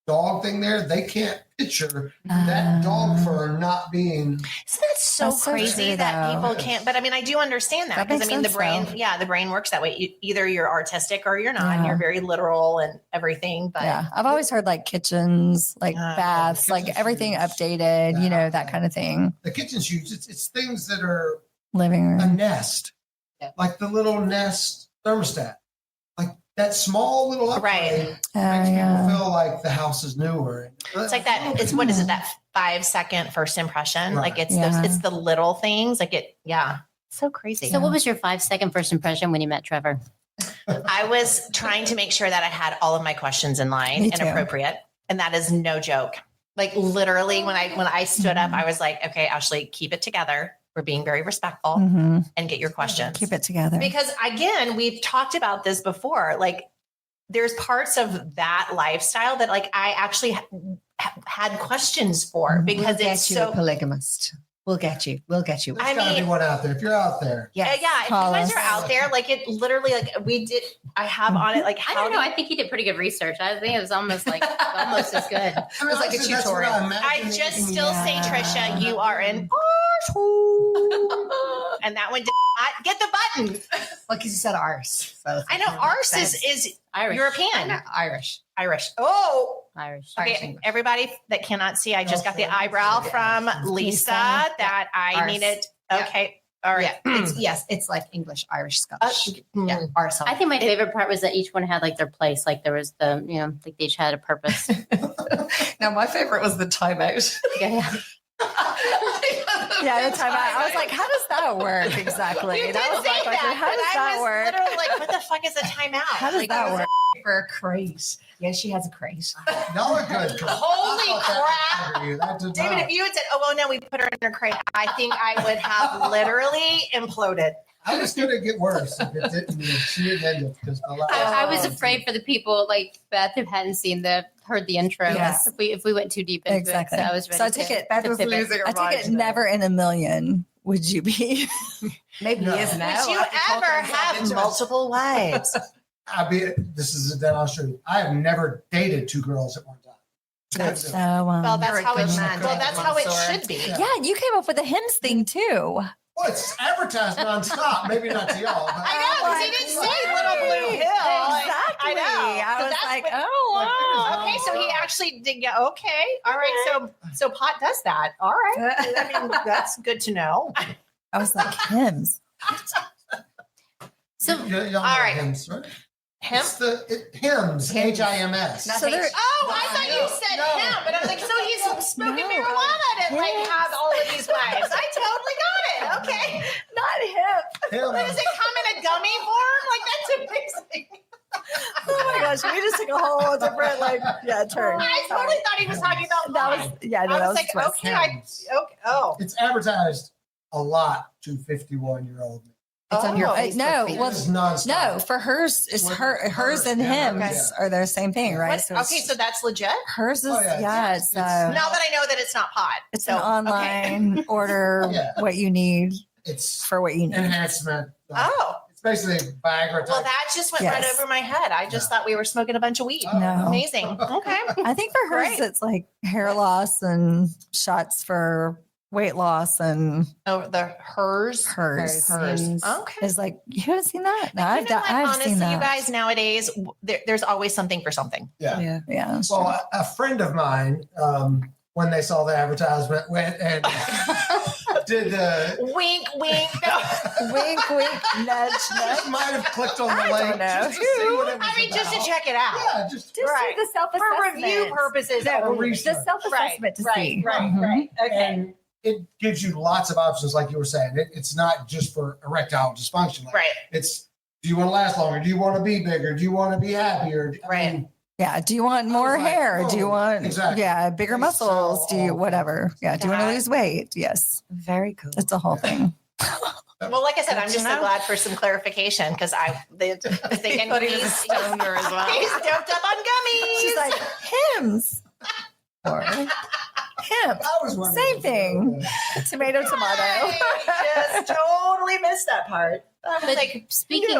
dog thing there. They can't picture that dog fur not being. Isn't that so That's so crazy true, that though. people can't? But I mean, I do understand that That because I makes mean, the sense, brain, though. the brain works that way. Either you're artistic or you're not. And Yeah. you're very literal and everything. But Yeah, I've always heard like kitchens, like baths, like kitchen's everything huge. updated, that kind of thing. The kitchen's huge. It's things that are Living a room. nest, like the little Nest thermostat, like that small little upgrade Right. makes Yeah. people feel like the house is newer. it's like that. It's what is it? That 5-second first impression. Right. Like it's Yeah. it's the little things. Like it. Yeah. So crazy. So, what was your 5-second first impression when you met Trevor? I was trying to make sure that I had all of my questions in line Me and too. appropriate. And that is no joke. Like literally when I stood up, I was like, okay, Ashley, keep it together. We're being very respectful Mhm. and get your questions. Keep it together. Because again, we've talked about this before. Like there's parts of that lifestyle that like I actually had questions for because We'll it's get you a so polygamist. We'll get you. We'll get you. There's I gotta mean- be one out there. If you're out there, yeah, if you Call guys us. are out there, like it literally like we did I have on it like I how don't know. do- I think he did pretty good research. I think it was almost almost as good. I mean, was like a honestly, that's what tutorial. I imagine just it- still say, Yeah. Trisha, you are an and that one did not get the button. Well, because you said arse. So I know arse is Irish. European. Irish. Irish. Oh, Irish. okay. English. Everybody that cannot see, I just got the Okay. eyebrow from Lisa Lisa. that I Arse. needed. Yeah. Okay. All right. Yeah. It's like English, Irish, Scottish. Yeah. Arse. I think my favorite part was that each one had like their place. Like there was the, like they each had a purpose. Now, my favorite was the timeout. Yeah. Yeah, the time I was like, how does that work exactly? You did That was say my question. that, How but does I that was work? literally like, what the fuck is a timeout? How does Like, that work? For a crate. Yeah, she has a crate. Y'all are good. Holy I thought that crap. was for you. That did David, not. if you had said, "Oh well, no, we put her in her crate," I think I would have literally imploded. I was going to get worse if it didn't. If she didn't end it because the last. I was afraid for the people like Beth who hadn't heard the intro. Yes. If we went too deep into Exactly. it, so I was ready. So I take it. Beth to was pivot. losing her I mind. take it. Never in a million would you be? Maybe No. he is now. Would you after ever talking himself have into it. multiple wives? This is a dead on truth. I have never dated two girls at one time. So Well, that's You're a how it. good man, Well, that's how it Mansoor. should be. yeah, you came up with the hymns thing too. Well, it's advertised nonstop. Maybe not to y'all. But I know because he didn't say Little Blue Hill. Exactly. I know. I So was that's like, what- oh wow. Okay, so he actually did. Yeah. Okay. All right. So pot does that. All right. I mean, that's good to know. I was like hymns. So y'all know All right. hymns, right? Him. It's hymns. HIMS. So there, Oh, I thought you said No. him, but I was like, so he's smoking No. marijuana to like Yes. have all of these wives. I totally got it. Okay. not him. But does Hymns. it come in a gummy form? Like that's amazing. Oh my gosh, we just took a whole different turn. I totally thought he was talking about That mine. was yeah, no, I that was was like, twist. okay, okay. Oh, It's advertised a lot to 51-year-old men. It's on your Oh. Facebook No, feed. well, It's nonstop. No, for hers is hers and yeah, him okay. are the same thing, right? What? it's- Okay, so that's legit. hers is Oh, yeah, yeah. it's- It's, Now that I know that it's not pot, it's so, an online order Yeah. what you need It's for what you need. enhancement. Oh, It's basically Viagra. well, type. that just went right Yes. over my head. I just thought we were smoking a bunch of weed. Oh, No. Amazing. Okay. I think for hers, Great. it's like hair loss and shots for weight loss and Oh, the hers. hers. Hers. Okay. Is like, you haven't seen that? No, You know what? I've Honestly, seen that. you guys nowadays, there's always something for something. Yeah. Yeah. Well, a friend of mine, when they saw the advertisement, went and did the. Wink, wink. No. Wink, wink, nudge, nudge. Might have clicked on the I link don't know. just to see what it was I mean, just to about. check it out. Yeah, just Just Right. the For self-assessment. review purposes. No, only. research. The self-assessment to see. Right. Okay. and it gives you lots of options, like you were saying. It's not just for erectile dysfunction. Like, Right. It's, do you want to last longer? Do you want to be bigger? Do you want to be happier? Right. Yeah. Do you want more like, hair? Do you oh, want exactly. bigger It's muscles? Do you so- whatever? Yeah. Do you want to That- lose weight? Yes. Very cool. It's a whole thing. Well, like I said, I'm Good just to so know. glad for some clarification because they and thought he was a he's stoner as well. He's doped up on gummies. She's like, hymns. Or hemp. I was wondering. Same thing. Tomato, tomato. I just totally missed that part. I was But like, speaking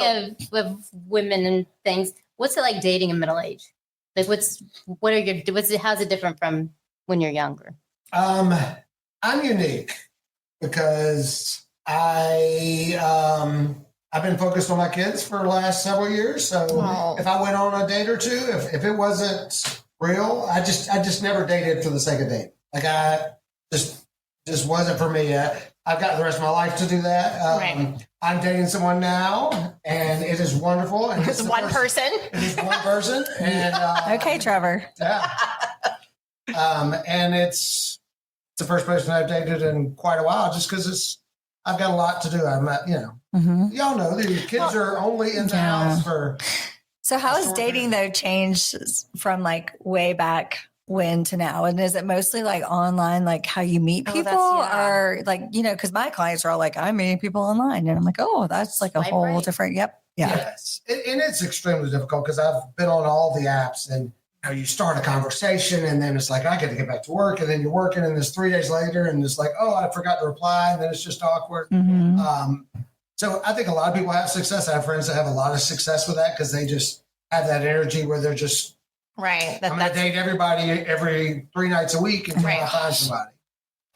of women and things, what's it like dating in middle age? Like, how's it different from when you're younger? I'm unique because I've been focused on my kids for the last several years. So Oh. if I went on a date or two, if it wasn't real, I just never dated for the sake of dating. Like I just wasn't for me. I've got the rest of my life to do that. Right. I'm dating someone now, and it is wonderful. And it's one person. It is one person, and Okay, Trevor. yeah. And it's the first person I've dated in quite a while, just because I've got a lot to do. I'm not, Mm-hmm. y'all know that your kids are only in the Yeah. house for. So how has Short dating though changed from like way back when to now? And is it mostly like online, like how you meet Oh, people, that's- yeah. or like, because my clients are all like, I'm meeting people online, and I'm like, oh, that's like a Swipe whole right. different. Yep. Yeah. Yes, and it's extremely difficult because I've been on all the apps, and you start a conversation, and then it's like I got to get back to work, and then you're working, and it's 3 days later, and it's like, oh, I forgot to reply, and then it's just awkward. Mhm. So I think a lot of people have success. I have friends that have a lot of success with that because they just have that energy where they're just, Right. I'm going to date everybody every 3 nights a week until I Right. find somebody.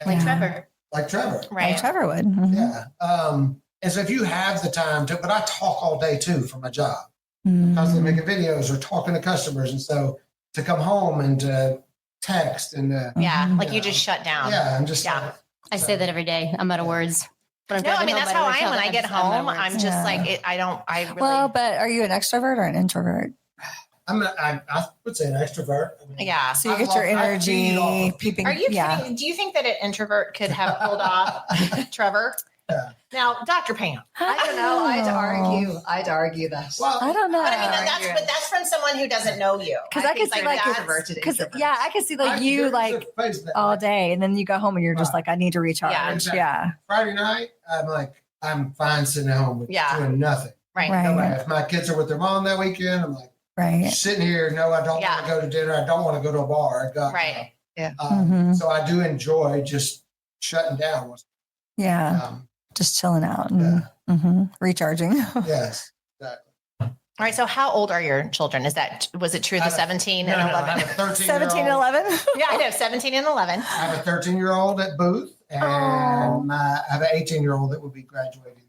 Like Yeah. Trevor. Like Trevor. Like Right. Trevor would. Mhm. Yeah. And so if you have the time to, but I talk all day too for my job, Mhm. constantly making videos or talking to customers. And so to come home and to text and Yeah. Mhm. Like you just shut down. yeah, I'm just, Yeah. I say that every day. I'm out of words. But I'm No, I driving mean, home, that's how always I tell am when them I get I'm out of home. words. I'm just Yeah. like, I really. Well, but are you an extrovert or an introvert? I would say an extrovert. I mean, yeah. So you I get your love- I feed off energy of peeping. Are you Yeah. kidding? Do you think that an introvert could have pulled off Trevor? Yeah. Now, Dr. Pam. I don't know. I'd argue that. Well, I don't know. But I mean, that's from someone who doesn't know you. Because I can see like that's- introverted because introvert. yeah, I can see like you there's a like phase that, all like, day, and then you go home and you're just Right. like, I need to recharge. Yeah, exactly. Yeah. Friday night, I'm fine sitting at home Yeah. doing nothing. Right. Right. No matter if my kids are with their mom that weekend, I'm like Right. sitting here. No, I don't Yeah. want to go to dinner. I don't want to go to a bar. I got, Right. Mhm. So I do enjoy just shutting down. Yeah. Um, Just chilling out and recharging. yes, exactly. All right. So, how old are your children? Was it true I the have a- 17 No, and no, I 11? have a 13 17 and year old. 11. Yeah, I know. 17 and 11. I have a 13-year-old at Booth, and I have an 18-year-old that will be graduating.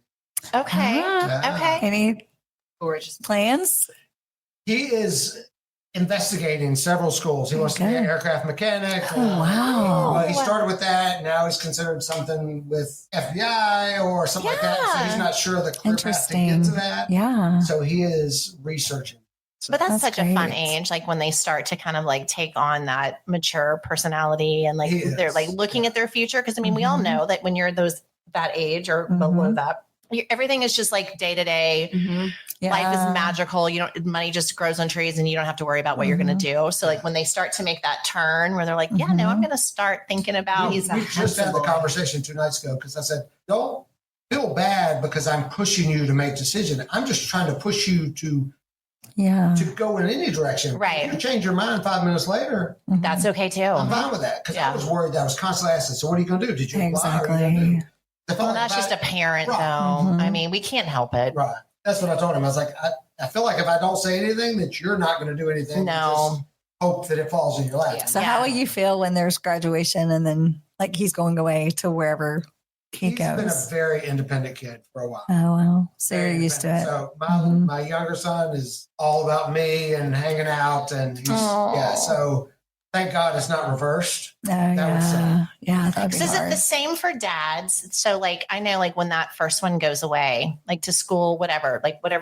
Okay. Yeah. Okay. Any Gorgeous. plans? He is investigating several schools. He wants to be an Okay. aircraft mechanic. Oh, wow. Well, he started with that. Now he's considered something with FBI or something like that. So Yeah. he's not sure the clear path to Interesting. get to that. Yeah. So he is researching. But that's That's such a fun great. age, like when they start to kind of like take on that mature personality and like He is. they're like looking at their future. Because I mean, we all Mhm. know that when you're that age or below that, everything is just like day to day. Yeah. Life is magical. Money just grows on trees, and you don't have to worry about what you're going to do. So like when they start to make that turn, where they're like, yeah, no, I'm going to start thinking about. We just had the conversation 2 nights ago because I said, don't feel bad because I'm pushing you to make decisions. I'm just trying to push you to go in any direction. Right. If you change your mind 5 minutes later, That's okay too. I'm fine with that. Because I was worried that I was constantly asking, so what are you going to do? Did you apply? Or are you gonna do? Well, that's just a parent, though. I mean, we can't help it. Right. That's what I told him. I was like, I feel like if I don't say anything, that you're not going to do anything. No. Just hope that it falls in your lap. Yeah. So how will you feel when there's graduation and then like he's going away to wherever he He's goes? been a very independent kid for a while. Oh, wow. So Very you're used to it. So my younger son is all about me and hanging out, and he's so thank God it's not reversed. Oh, That would suck. Yeah. That'd be Is it hard. the same for dads? So like, I know like when that first one goes away, like to school, whatever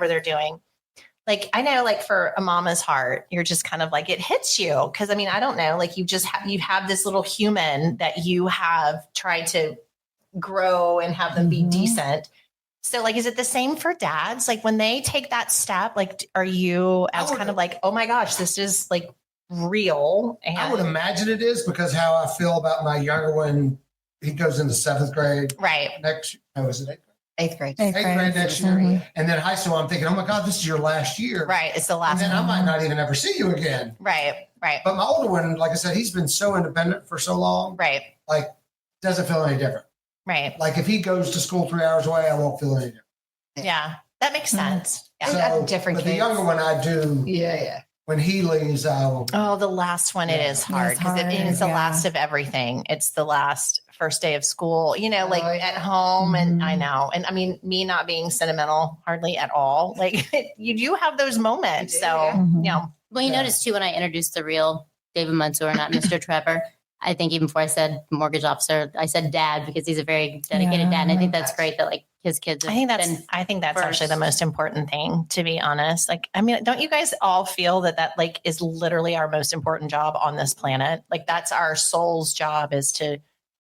they're doing. Like, I know like for a mama's heart, you're just kind of like, it hits you. Cause I mean, I don't know, like you just you have this little human that you have tried to grow and have them be decent. So like, is it the same for dads? Like when they take that step, like, are you as kind of like, oh my gosh, this is like real? And I would imagine it is because how I feel about my younger one. He goes into 7th grade. right. Next, was it 8th grade. 8th 8th grade next year? And then high school, I'm thinking, oh my God, this is your last year. Right. It's the And last then one. I might not even ever see you again. Right. Right. But my older one, like I said, he's been so independent for so long. Right. Like, doesn't feel any different. Right. Like if he goes to school 3 hours away, I won't feel any different. Yeah. That makes sense. Yeah. So, different but the kids. younger one, I do. Yeah. When he leaves, I will. Oh, the last one, it is hard because it's the last of everything. It's the last first day of school, you know, like at home. And I know. And I mean, me not being sentimental hardly at all. Like you do have those moments. So, you know. Well, you notice too, when I introduced the real David Mansour, not Mr. Trevor, I think even before I said mortgage officer, I said dad because he's a very dedicated dad. And I think that's great that like his kids. I think that's first. actually the most important thing, to be honest. Like, I mean, don't you guys all feel that like is literally our most important job on this planet? Like that's our soul's job, is to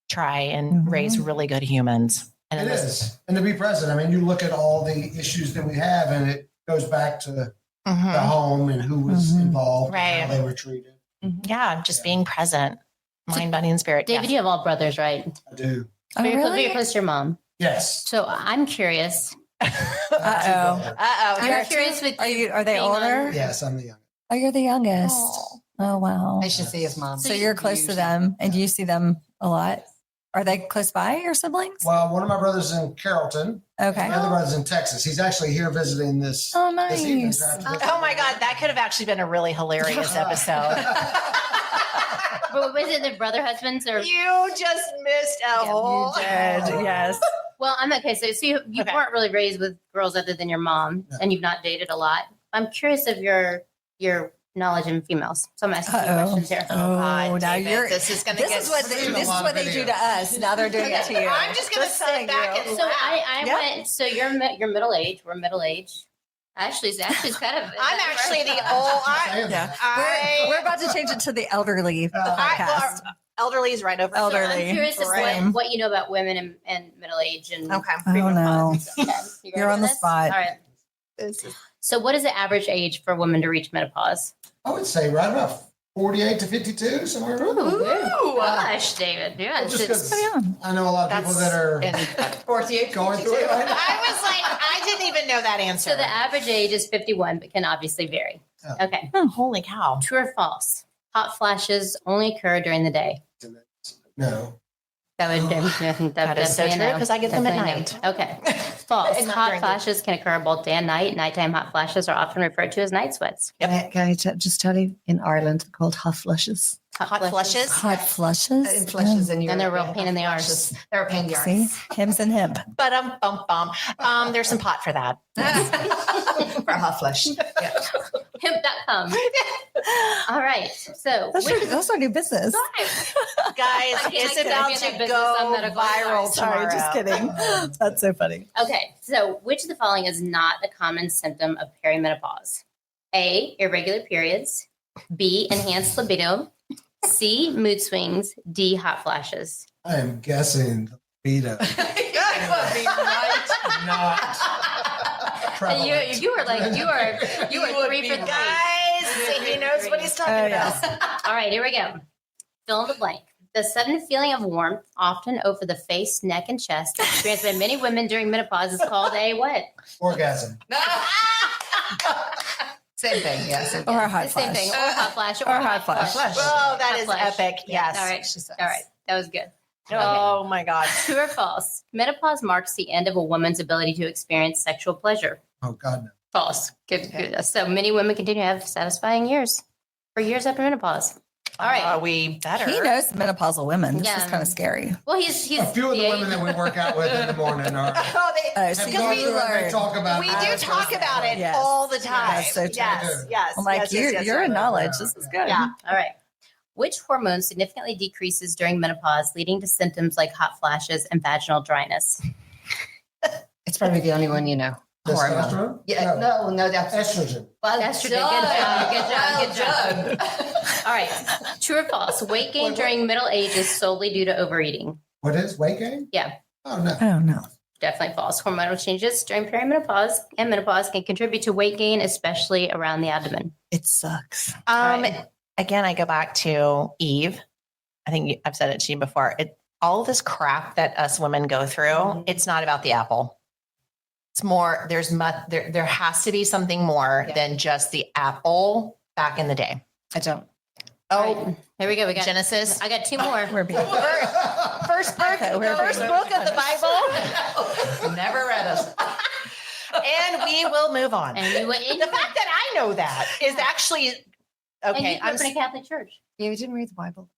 try and raise really good humans. And It is. And to be present. I mean, you look at all the issues that we have, and it goes back to the home and who was involved, and how they were treated. Yeah, just being present, mind, body, and spirit. David, you have all brothers, right? I do. Oh, Very really? close to your mom. Yes. So I'm curious. Uh-oh. I'm curious with Are they being older? Yes, I'm the youngest. Oh, you're the youngest. Oh, wow. I should see his mom. So you're close to them and you see them a lot? Are they close by, your siblings? Well, one of my brothers is in Carrollton. Okay. The other brother's in Texas. He's actually here visiting this. Oh, this evening, nice. so I have to visit Oh my him. God, that could have actually been a really hilarious episode. But was it the brother husbands or? You just missed a whole. Yes. Well, I'm okay. So you weren't really raised with girls other than your mom, and you've not dated a lot. I'm curious of your knowledge in females. So I'm asking you questions here. Oh, God, now David, you're. this is going to get. This is what they do to us. Now they're doing it to you. I'm just going to sit telling back you. and So laugh. I went. So you're middle age. We're middle age. Ashley's kind of. I'm actually the old. We're about to change it to the elderly podcast. Elderly is right over. Elderly. I'm curious as Right. what you know about women and middle age and Okay. Oh, no. Okay. You're on the spot. All right. So what is the average age for women to reach menopause? I would say right about 48 to 52, somewhere around there. Ooh, gosh, David. Yeah, Well, just it's- 'cause I know a lot of people that are 48, going through it right now. I was like, I didn't even know that answer. so the average age is 51, but can obviously vary. Oh. Okay. Holy cow. True or false? Hot flashes only occur during the day. No. That would That is so true because I get them at night. Okay. False. And not Hot during the- flashes can occur both day and night. Nighttime hot flashes are often referred to as night sweats. Can I just tell you, in Ireland, they're called hot flushes. Hot flushes. Hot flushes. In flushes in Europe. And they're a real yeah, pain in the hot arse. flushes. They're a pain in the See, arse. hims and hip. But bum. There's some pot for that. For a hot flush. Yeah. Hemp.com. All right. So That's our new business. Guys, I it's can't about get to in business on go medical viral advice. Sorry, tomorrow. just kidding. That's so funny. Okay, so which of the following is not a common symptom of perimenopause? A, irregular periods. B, enhanced libido. C, mood swings. D, hot flashes. I am guessing the beta. Not prevalent. You were like, you were 3 for 3. Guys, he knows what he's talking about. All right, here we go. Fill in the blank. The sudden feeling of warmth, often over the face, neck, and chest, experienced by many women during menopause is called a what? Orgasm. Same thing, yes. Or a hot The same flash. thing. Or hot flash. Or, hot flash. Oh, that Hot is flash. epic. Yes. All right. She says. All right. That was good. Okay. Oh my God. True or false? Menopause marks the end of a woman's ability to experience sexual pleasure. Oh, God, no. False. Good. So many women continue to have satisfying years for years after menopause. All right. We better. He knows menopausal women. This Yeah. is kind of scary. Well, he's A few of the women that we work out with in the morning are. Oh, Oh, so have you gone through it, they learn. talk about we it. do talk about it Yes. all the time. That's so true. Yes. I'm like, yes, you're, yes, you're yes. in knowledge. This is good. Yeah. All right. Which hormone significantly decreases during menopause, leading to symptoms like hot flashes and vaginal dryness? It's probably the only one you know. Testosterone? Yeah, no, that's Estrogen. well, Estrogen. done. Good job. All right. True or false? Weight gain during middle age is solely due to overeating. What is weight gain? Yeah. Oh, no. Oh, no. Definitely false. Hormonal changes during perimenopause and menopause can contribute to weight gain, especially around the abdomen. It sucks. Right. Again, I go back to Eve. I think I've said it to you before. All this crap that us women go through, it's not about the apple. It's more, there has to be something more than just the apple back in the day. I don't. Oh, Here we go. We got Genesis. I got two more. We're being First book, Okay, we're first being- book of the Bible. Never read it. And we will move on. And you went in. The fact that I know that is actually And okay. you grew up in a Catholic church. Yeah, we didn't read the Bible.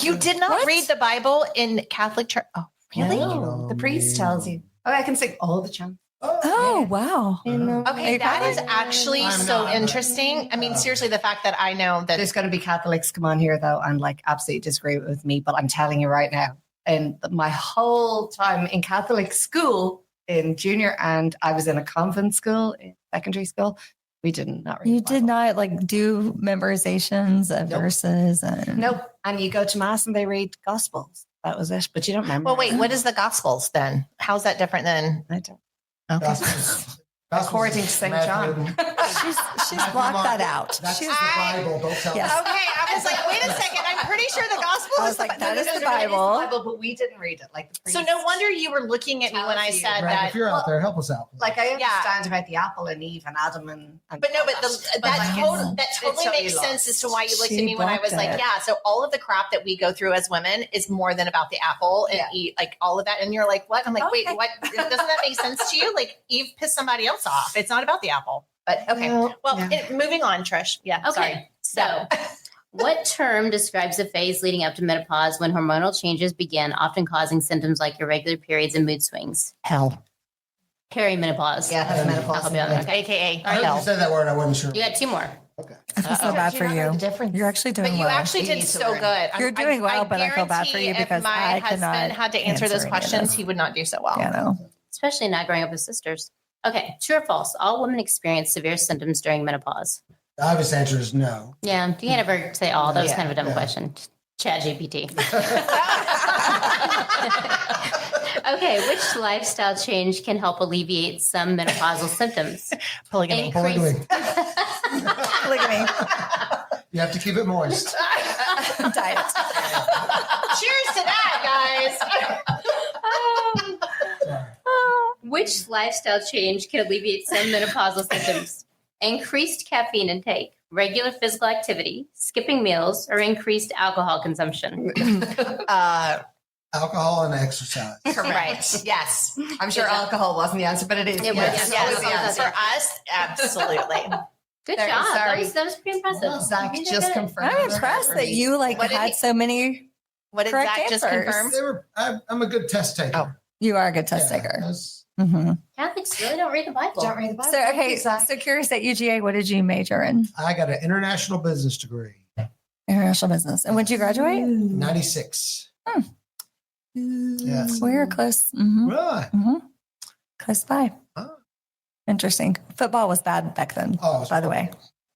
You did not What? read the Bible in Catholic church. Oh, really? No, the priest tells you. Oh, I can sing all the chants. Oh, wow. Okay, Are that you is Catholic? actually I'm so not. interesting. I mean, seriously, the fact that I know that There's going to be Catholics come on here though and like absolutely disagree with me, but I'm telling you right now, in my whole time in Catholic school in junior, and I was in a convent school in secondary school, we did not read. You the did Bible. not like do memorizations of Nope. verses and Nope. And you go to mass and they read gospels. That was it. But you don't remember. well, wait, what is the Gospels then? How's that different than? I don't. Okay. Gospels. According to St. John. she's Matthew, blocked Mark. that out. That's She's the Bible. Don't tell Yes. me. Okay, I was like, wait a second. I'm pretty sure the Gospel I is was the like, Bible. that is the It is Bible. but we didn't read it. Like the priest. So no wonder you were looking at me when I Tells you. said Brad, that. if you're out there, help us out. Like I Yeah. understand about the apple and Eve and Adam and But no, but that totally so makes lost. sense as to why you looked She at me when I was blocked like, it. yeah. So all of the crap that we go through as women is more than about the apple and eat like all of that. And you're like, what? I'm like, wait, what? Doesn't that make sense to you? Like Eve pissed somebody else off. It's not about the apple. But okay. Well, moving on, Trish. Yeah. Okay. Sorry. So, what term describes the phase leading up to menopause when hormonal changes begin, often causing symptoms like irregular periods and mood swings? Hell. Perimenopause. Yeah, that's menopause. I'll help you out. Okay. AKA I heard hell. you said that word. I wasn't sure. You got two more. Okay. I feel so bad for you. You're actually doing But you well. actually You did need to so learn. good. You're doing well, but I feel bad for guarantee you because if my I husband cannot had to answer those answer any of questions, this. he would not do so well. Yeah, no. Especially not growing up with sisters. Okay. True or false? All women experience severe symptoms during menopause. The obvious answer is no. Yeah. You can't ever say all. That was Yeah, kind of a dumb yeah. question. Chat GPT. Okay. Which lifestyle change can help alleviate some menopausal symptoms? Polygamy. Polygamy. Polygamy. You have to keep it moist. Diet. Cheers to that, guys. Which lifestyle change can alleviate some menopausal symptoms? Increased caffeine intake, regular physical activity, skipping meals, or increased alcohol consumption? Alcohol and exercise. Correct. Yes. I'm sure alcohol wasn't the answer, but it is. It was, Yes, yes. always the Yes. answer. For us, absolutely. Good Very job. sorry. That was pretty impressive. Zach You did just good. confirmed. I'm impressed that you like What did had he- so many. What did Correct Zach just answers. confirm? I'm a good test taker. Oh. You are a good test Yeah, taker. that's- Mm-hmm. Catholics really don't read the Bible. Don't read the Bible. So Thank okay, you, Zach. so curious at UGA, what did you major in? I got an international business degree. International business. And when did you graduate? 96. Yes. We were close. Mm-hmm. Right. Close by. Oh. Interesting. Football was bad back then, Oh, it was by the way.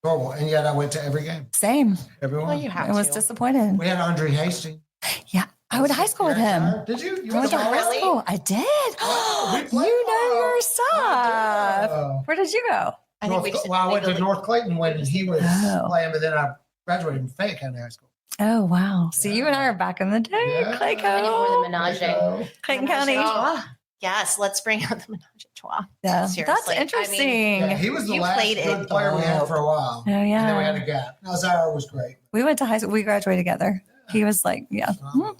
horrible. And yet I went to every game. Same. Everyone. Well, you have I was to. disappointed. We had Andre Hastings. Yeah. I went to high school with him. Did you? You I went to to high Really? school. I did. Oh, we played You know ball. your stuff. Where did you go? I think we just Well, I went to legally- North Clayton when he was Oh. playing, but then I graduated from Fayette County High School. Oh, wow. So you and I are back in the day, Yeah. Clayco. the menage. Clayton County. Oh, yes, let's bring out the menage a trois. Yeah, that's Seriously. I mean, interesting. Yeah, he was the You last played good it player we had for a while. Oh, And then we yeah. had a gap. Now Zara was great. We went to high school. We graduated together. He was like,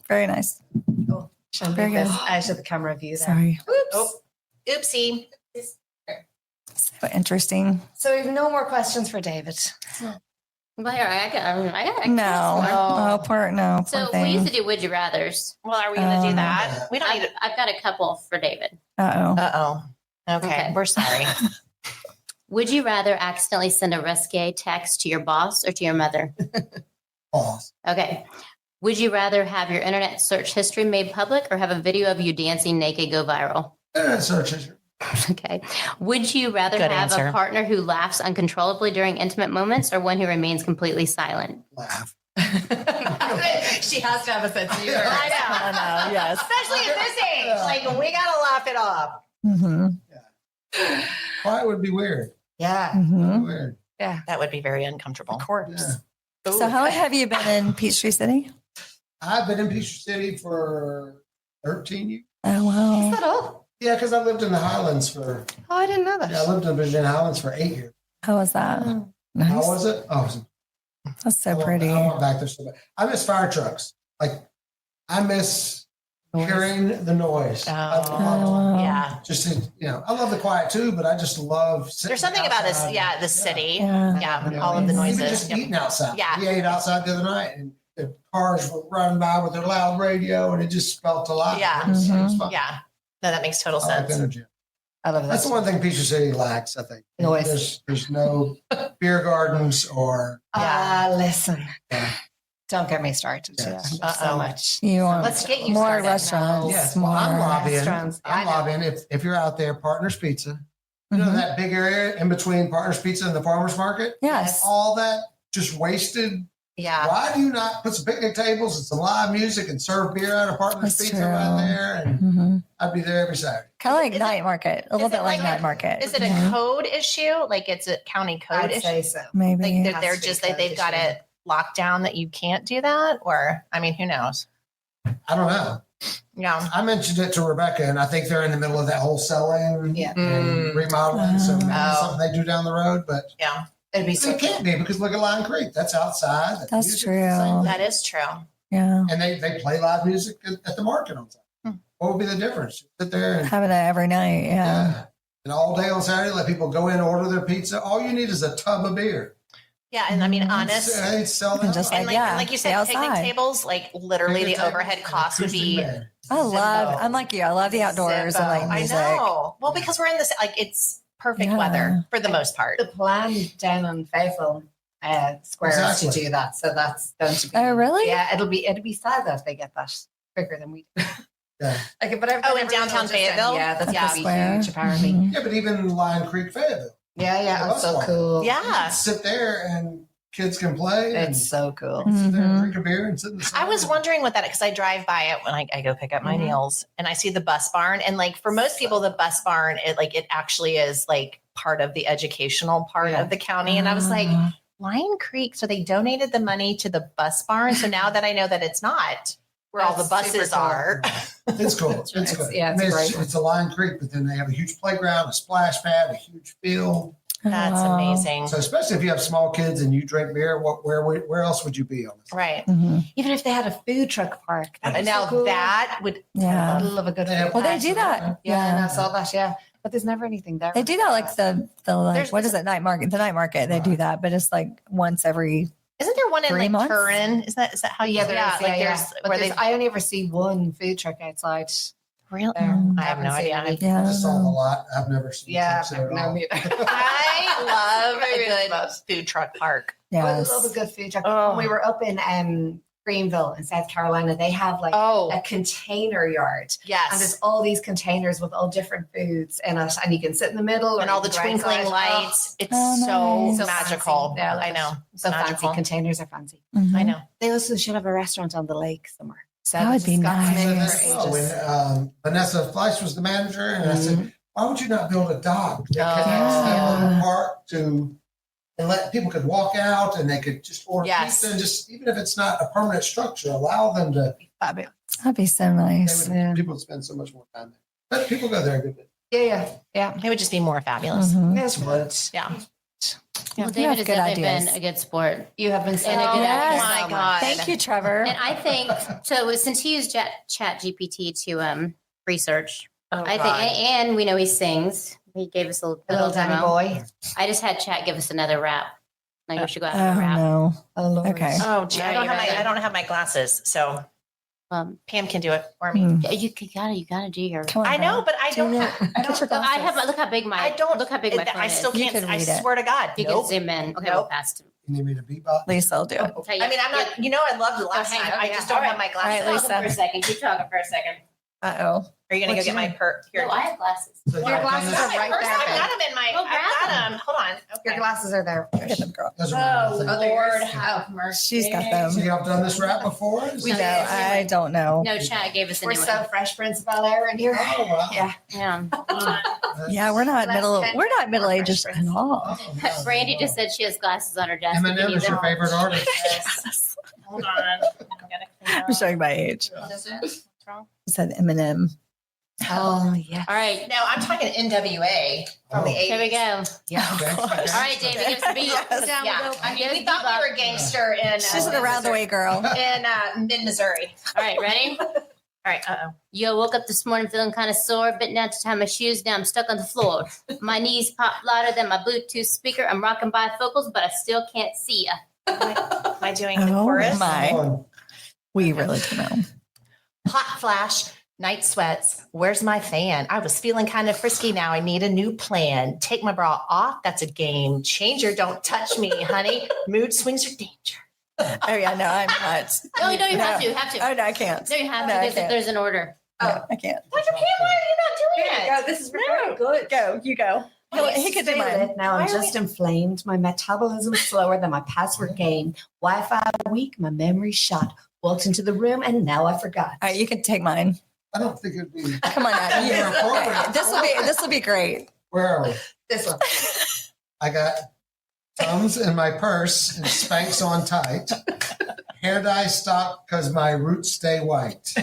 very nice. Shall Very leave this good. out of the camera view there. Sorry. Oops. Oh. Oopsie. So interesting. So we have no more questions for David. Well, here, I got No. Oh. No. So poor we used thing. to do would you rather's. Well, are we going to do that? We don't need to. I've got a couple for David. Uh-oh. Uh-oh. Okay. We're sorry. Would you rather accidentally send a risque text to your boss or to your mother? Pause. Okay. Would you rather have your internet search history made public or have a video of you dancing naked go viral? Internet searches. Okay. Would you rather Good have answer. a partner who laughs uncontrollably during intimate moments or one who remains completely silent? Laugh. She has to have a sense of humor. I know. I know. Yes. Especially at this age. Like, we got to laugh it off. Mm-hmm. Quiet would be weird. Yeah. Mm-hmm. Weird. Yeah. That would be very uncomfortable. Corpse. Yeah. So how long have you been in Peachtree City? I've been in Peachtree City for 13 years. Oh, Is wow. that all? Yeah, because I lived in the Highlands for, Oh, I didn't know that. I lived in the Virginia Highlands for 8 years. How was that? How Nice. was it? Oh, it was That's so pretty. I went back there so bad. I miss fire trucks. Like, I miss hearing the noise. Oh. wow. Yeah. Just to, I love the quiet too, but I just love sitting There's something about this, outside. the city. Yeah. Yeah. All of the Even noises. just Yep. eating outside. Yeah. We ate outside the other night, and the cars were running by with their loud radio, and it just felt alive. Yeah. It was fun. Yeah. No, that makes total I like sense. energy. I love That's that. the one thing Peachtree City lacks, I think. Noise. There's no beer gardens or Listen. Yeah. Don't get me started. Yes. Yeah. So much. You want Let's get you more started. restaurants. yes. More. Well, I'm lobbying. restaurants. I I'm know. lobbying. If you're out there, Partners Pizza. You know Mhm. that big area in between Partners Pizza and the farmers market? Yes. All that just wasted. Yeah. Why do you not put some picnic tables and some live music and serve beer out of Partners That's Pizza true. right there? And Mm-hmm. I'd be there every Saturday. Kind of like Is it- night market. A little is it bit like like night a- market. Is it a Mhm. code issue? Like it's a county code I'd issue? say so. Maybe. Like that Has they're to be just code like they've got issue. it locked down that you can't do that? Or, I mean, who knows? I don't know. Yeah. I mentioned it to Rebecca, and I think they're in the middle of that whole selling Yeah. and remodeling. So maybe Oh. something they do down the road, but Yeah. It'd be so it can't be because look at Lion Creek. That's outside. That's music's the true. same thing. That is true. Yeah. And they play live music at the market on time. What would be the difference? Sit there and Having it every night. Yeah. and all day on Saturday, let people go in, order their pizza. All you need is a tub of beer. Yeah. And I mean, honest. They sell that. Just And like, like you stay said, picnic outside. tables, like literally the overhead cost would be. I'm like you. I love the outdoors and like I music. know. Well, because we're in this, like, it's perfect Yeah. weather for the most part. the plan down on Fayetteville Square is to Exactly. do that. So that's going to be. Oh, really? Yeah, it'll be sad that if they get that quicker than we do. Yeah. Like, but Oh, in everyone downtown will just say, Fayetteville? Yeah, that's At going the to be square? huge, apparently. Mhm. Yeah, but even Lion Creek, Fayetteville. Yeah, The it's so bus cool. Yeah. Sit there and kids can play. And It's so cool. sit there and Mhm. drink a beer and sit in the sun. I was wondering what that, because I drive by it when I go pick up my Mhm. meals and I see the bus barn. And like for most people, the bus barn, it actually is like part of the educational part Yeah. of the county. And I was like, Ah. Lion Creek. So they donated the money to the bus barn. So now that I know that it's not where all the That's super buses cool. are. It's cool. It's It's- good. yeah, it's I mean, great. it's a Lion Creek, but then they have a huge playground, a splash pad, a huge field. That's Wow. amazing. So especially if you have small kids and you drink beer, where else would you be on this? Right. Mhm. Even if they had a food truck park. that'd And be so now cool. that would, Yeah. I'd love a good They have- food Well, they park. do that. Yeah, and I saw that. Yeah, but there's never anything there. They do that like the like There's- what is it, night market? The night market, they do that, but it's like once every isn't there one in 3 like months? Turin? Is that how you, Yeah, there is. like Yeah, there's But where they, I only ever see one food truck outside really, there. Mm. I have no haven't seen idea. any. yeah. I just saw them a lot. I've never seen Yeah, trucks there at no, all. me either. I love Maybe a it's good not. food truck park. Yes. I love a good food truck. Oh. When we were up in Greenville in South Carolina, they have like Oh, a container yard. And yes. there's all these containers with all different foods in it, and you can sit in the middle And or all you the can go twinkling outside. lights. It's Oh, so nice. So magical. fancy. Yeah, I love I it. know. Oh, It's so magical. fancy. Containers are fancy. Mhm. I know. They also should have a restaurant on the lake somewhere. So That would it's be got nice. some So for that's- ages. when Vanessa Fleisch was the manager, and I said, why would you not build a dock that connects Yeah. that little park to and let people could walk out and they could just order Yes. pizza and just, even if it's not a permanent structure, allow them to, Fabulous. That'd be so nice. people would spend so much more time there. But people go there a good bit. Yeah. It would just be more fabulous. Mhm. Yes, words. Yeah. Well, You David have has good definitely ideas. been a good sport. You have been saying And a good Yes. actor. Oh my God. Thank you, Trevor. And I think, so since he used Chat GPT to research, Oh, I think, God. and we know he sings. He gave us a little Danny demo. boy. I just had Chat give us another rap. Like we should go out Oh, and rap. no. Oh, Lord. Okay. Oh, gee, Yeah, I don't you have ready? I don't have my glasses, so Pam can do it for me. Hmm. Yeah, you gotta do your. Come on, I know, girl. but I don't. Do Have, it. I Get don't. your So I glasses. have. Look how big my. I don't. Look how big my phone I still is. You can't. can I read it. swear to God. You Nope. can zoom in. Okay, Nope. we'll pass to. You need me to beatbox? Lisa will do it. Okay, I mean, I'm not. You know, I loved it last hang time. on, I yeah. just don't All have right. my All right, glasses. Keep talking Lisa. for a second. Keep talking for a second. Uh-oh. Are you gonna What's go get my your per? Here. No, I have glasses. So Your glasses those are right First, there. I babe. got them in my. Well, I grab got them. them. Hold on. Your Okay. glasses are there. Get them, girl. are my things. Lord have mercy. She's got them. So y'all done this rap before? We don't. I don't know. No, Chat gave us a We're new so one. fresh, Prince of Bel-Air in here. Oh, wow. Yeah. Yeah. Yeah, we're not Last middle. 10 We're not middle minutes, ages fresh at all. Oh, wow. Brandy just said she has glasses on her desk. Eminem is your favorite artist? Yes. Hold on. I'm gonna clean up. I'm showing my age. What is it? What's wrong? I said Eminem. Oh, yeah. All right. Now I'm talking NWA from the Oh. 80s. Here we go. Yeah. Okay, okay. All right, David, give us a beat. Yes. Yeah. I mean, we thought we were gangster in. She's an around the way girl. in mid Missouri. All right, ready? All right. Yo, woke up this morning feeling kind of sore, bitten out to tie my shoes. Now I'm stuck on the floor. My knees pop louder than my Bluetooth speaker. I'm rocking bifocals, but I still can't see ya. Am I doing the Oh chorus? my. Oh, We really don't know. Hot flash, night sweats. Where's my fan? I was feeling kind of frisky. Now I need a new plan. Take my bra off. That's a game changer. Don't touch me, honey. Mood swings are danger. Oh yeah, no, I'm not. No, you have to. Have to. Oh no, I can't. No, you have No, to I because can't. there's an order. No, I can't. Dr. Pam, why are you not doing it? This is very good. Go, you go. He could do mine. Now Why I'm are just inflamed. My metabolism's slower than my password game. Wi-Fi weak. My memory's shot. Walked into the room and now I forgot. All right, you can take mine. I don't think it'd be. Come on now. You're appropriate. This will be great. Where are we? This one. I got Tums in my purse and Spanx on tight. Hair dye stop because my roots stay white.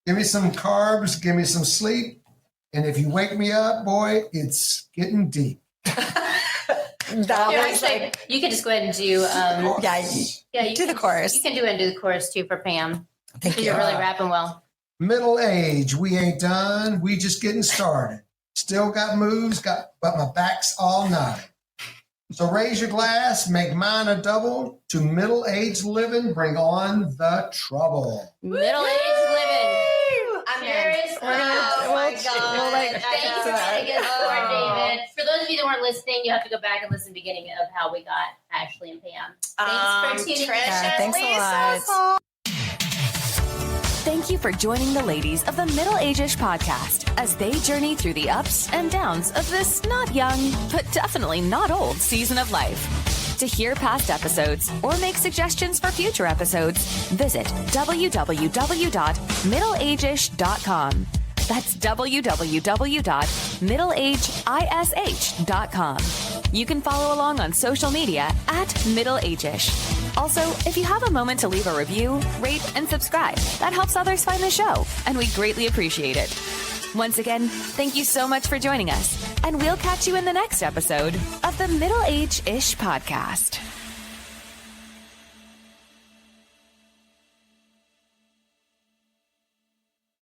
Give me some carbs, give me some sleep. And if you wake me up, boy, it's getting deep. That was like, You can just go ahead and do. Yeah, you do the chorus. You can do it and do the chorus too for Pam. Thank you. You're really rapping well. Middle age, we ain't done. We just getting started. Still got moves, but my back's all knotted. So raise your glass, make mine a double. To middle-aged living, bring on the trouble. Middle-aged living. I'm Cheers. Oh my God. We'll like, Thank you for that. getting us for David. For those of you that weren't listening, you have to go back and listen to the beginning of how we got Ashley and Pam. Thanks for tuning in. Trish Yeah, and thanks a Lisa. lot. Thank you for joining the ladies of the Middle-ageGe podcast as they journey through the ups and downs of this not young, but definitely not old season of life. To hear past episodes or make suggestions for future episodes, visit www.middleageish.com. That's www.middleageish.com. You can follow along on social media at middleageish. Also, if you have a moment to leave a review, rate, and subscribe, that helps others find the show, and we greatly appreciate it. Once again, thank you so much for joining us, and we'll catch you in the next episode of the Middle-ageGe podcast.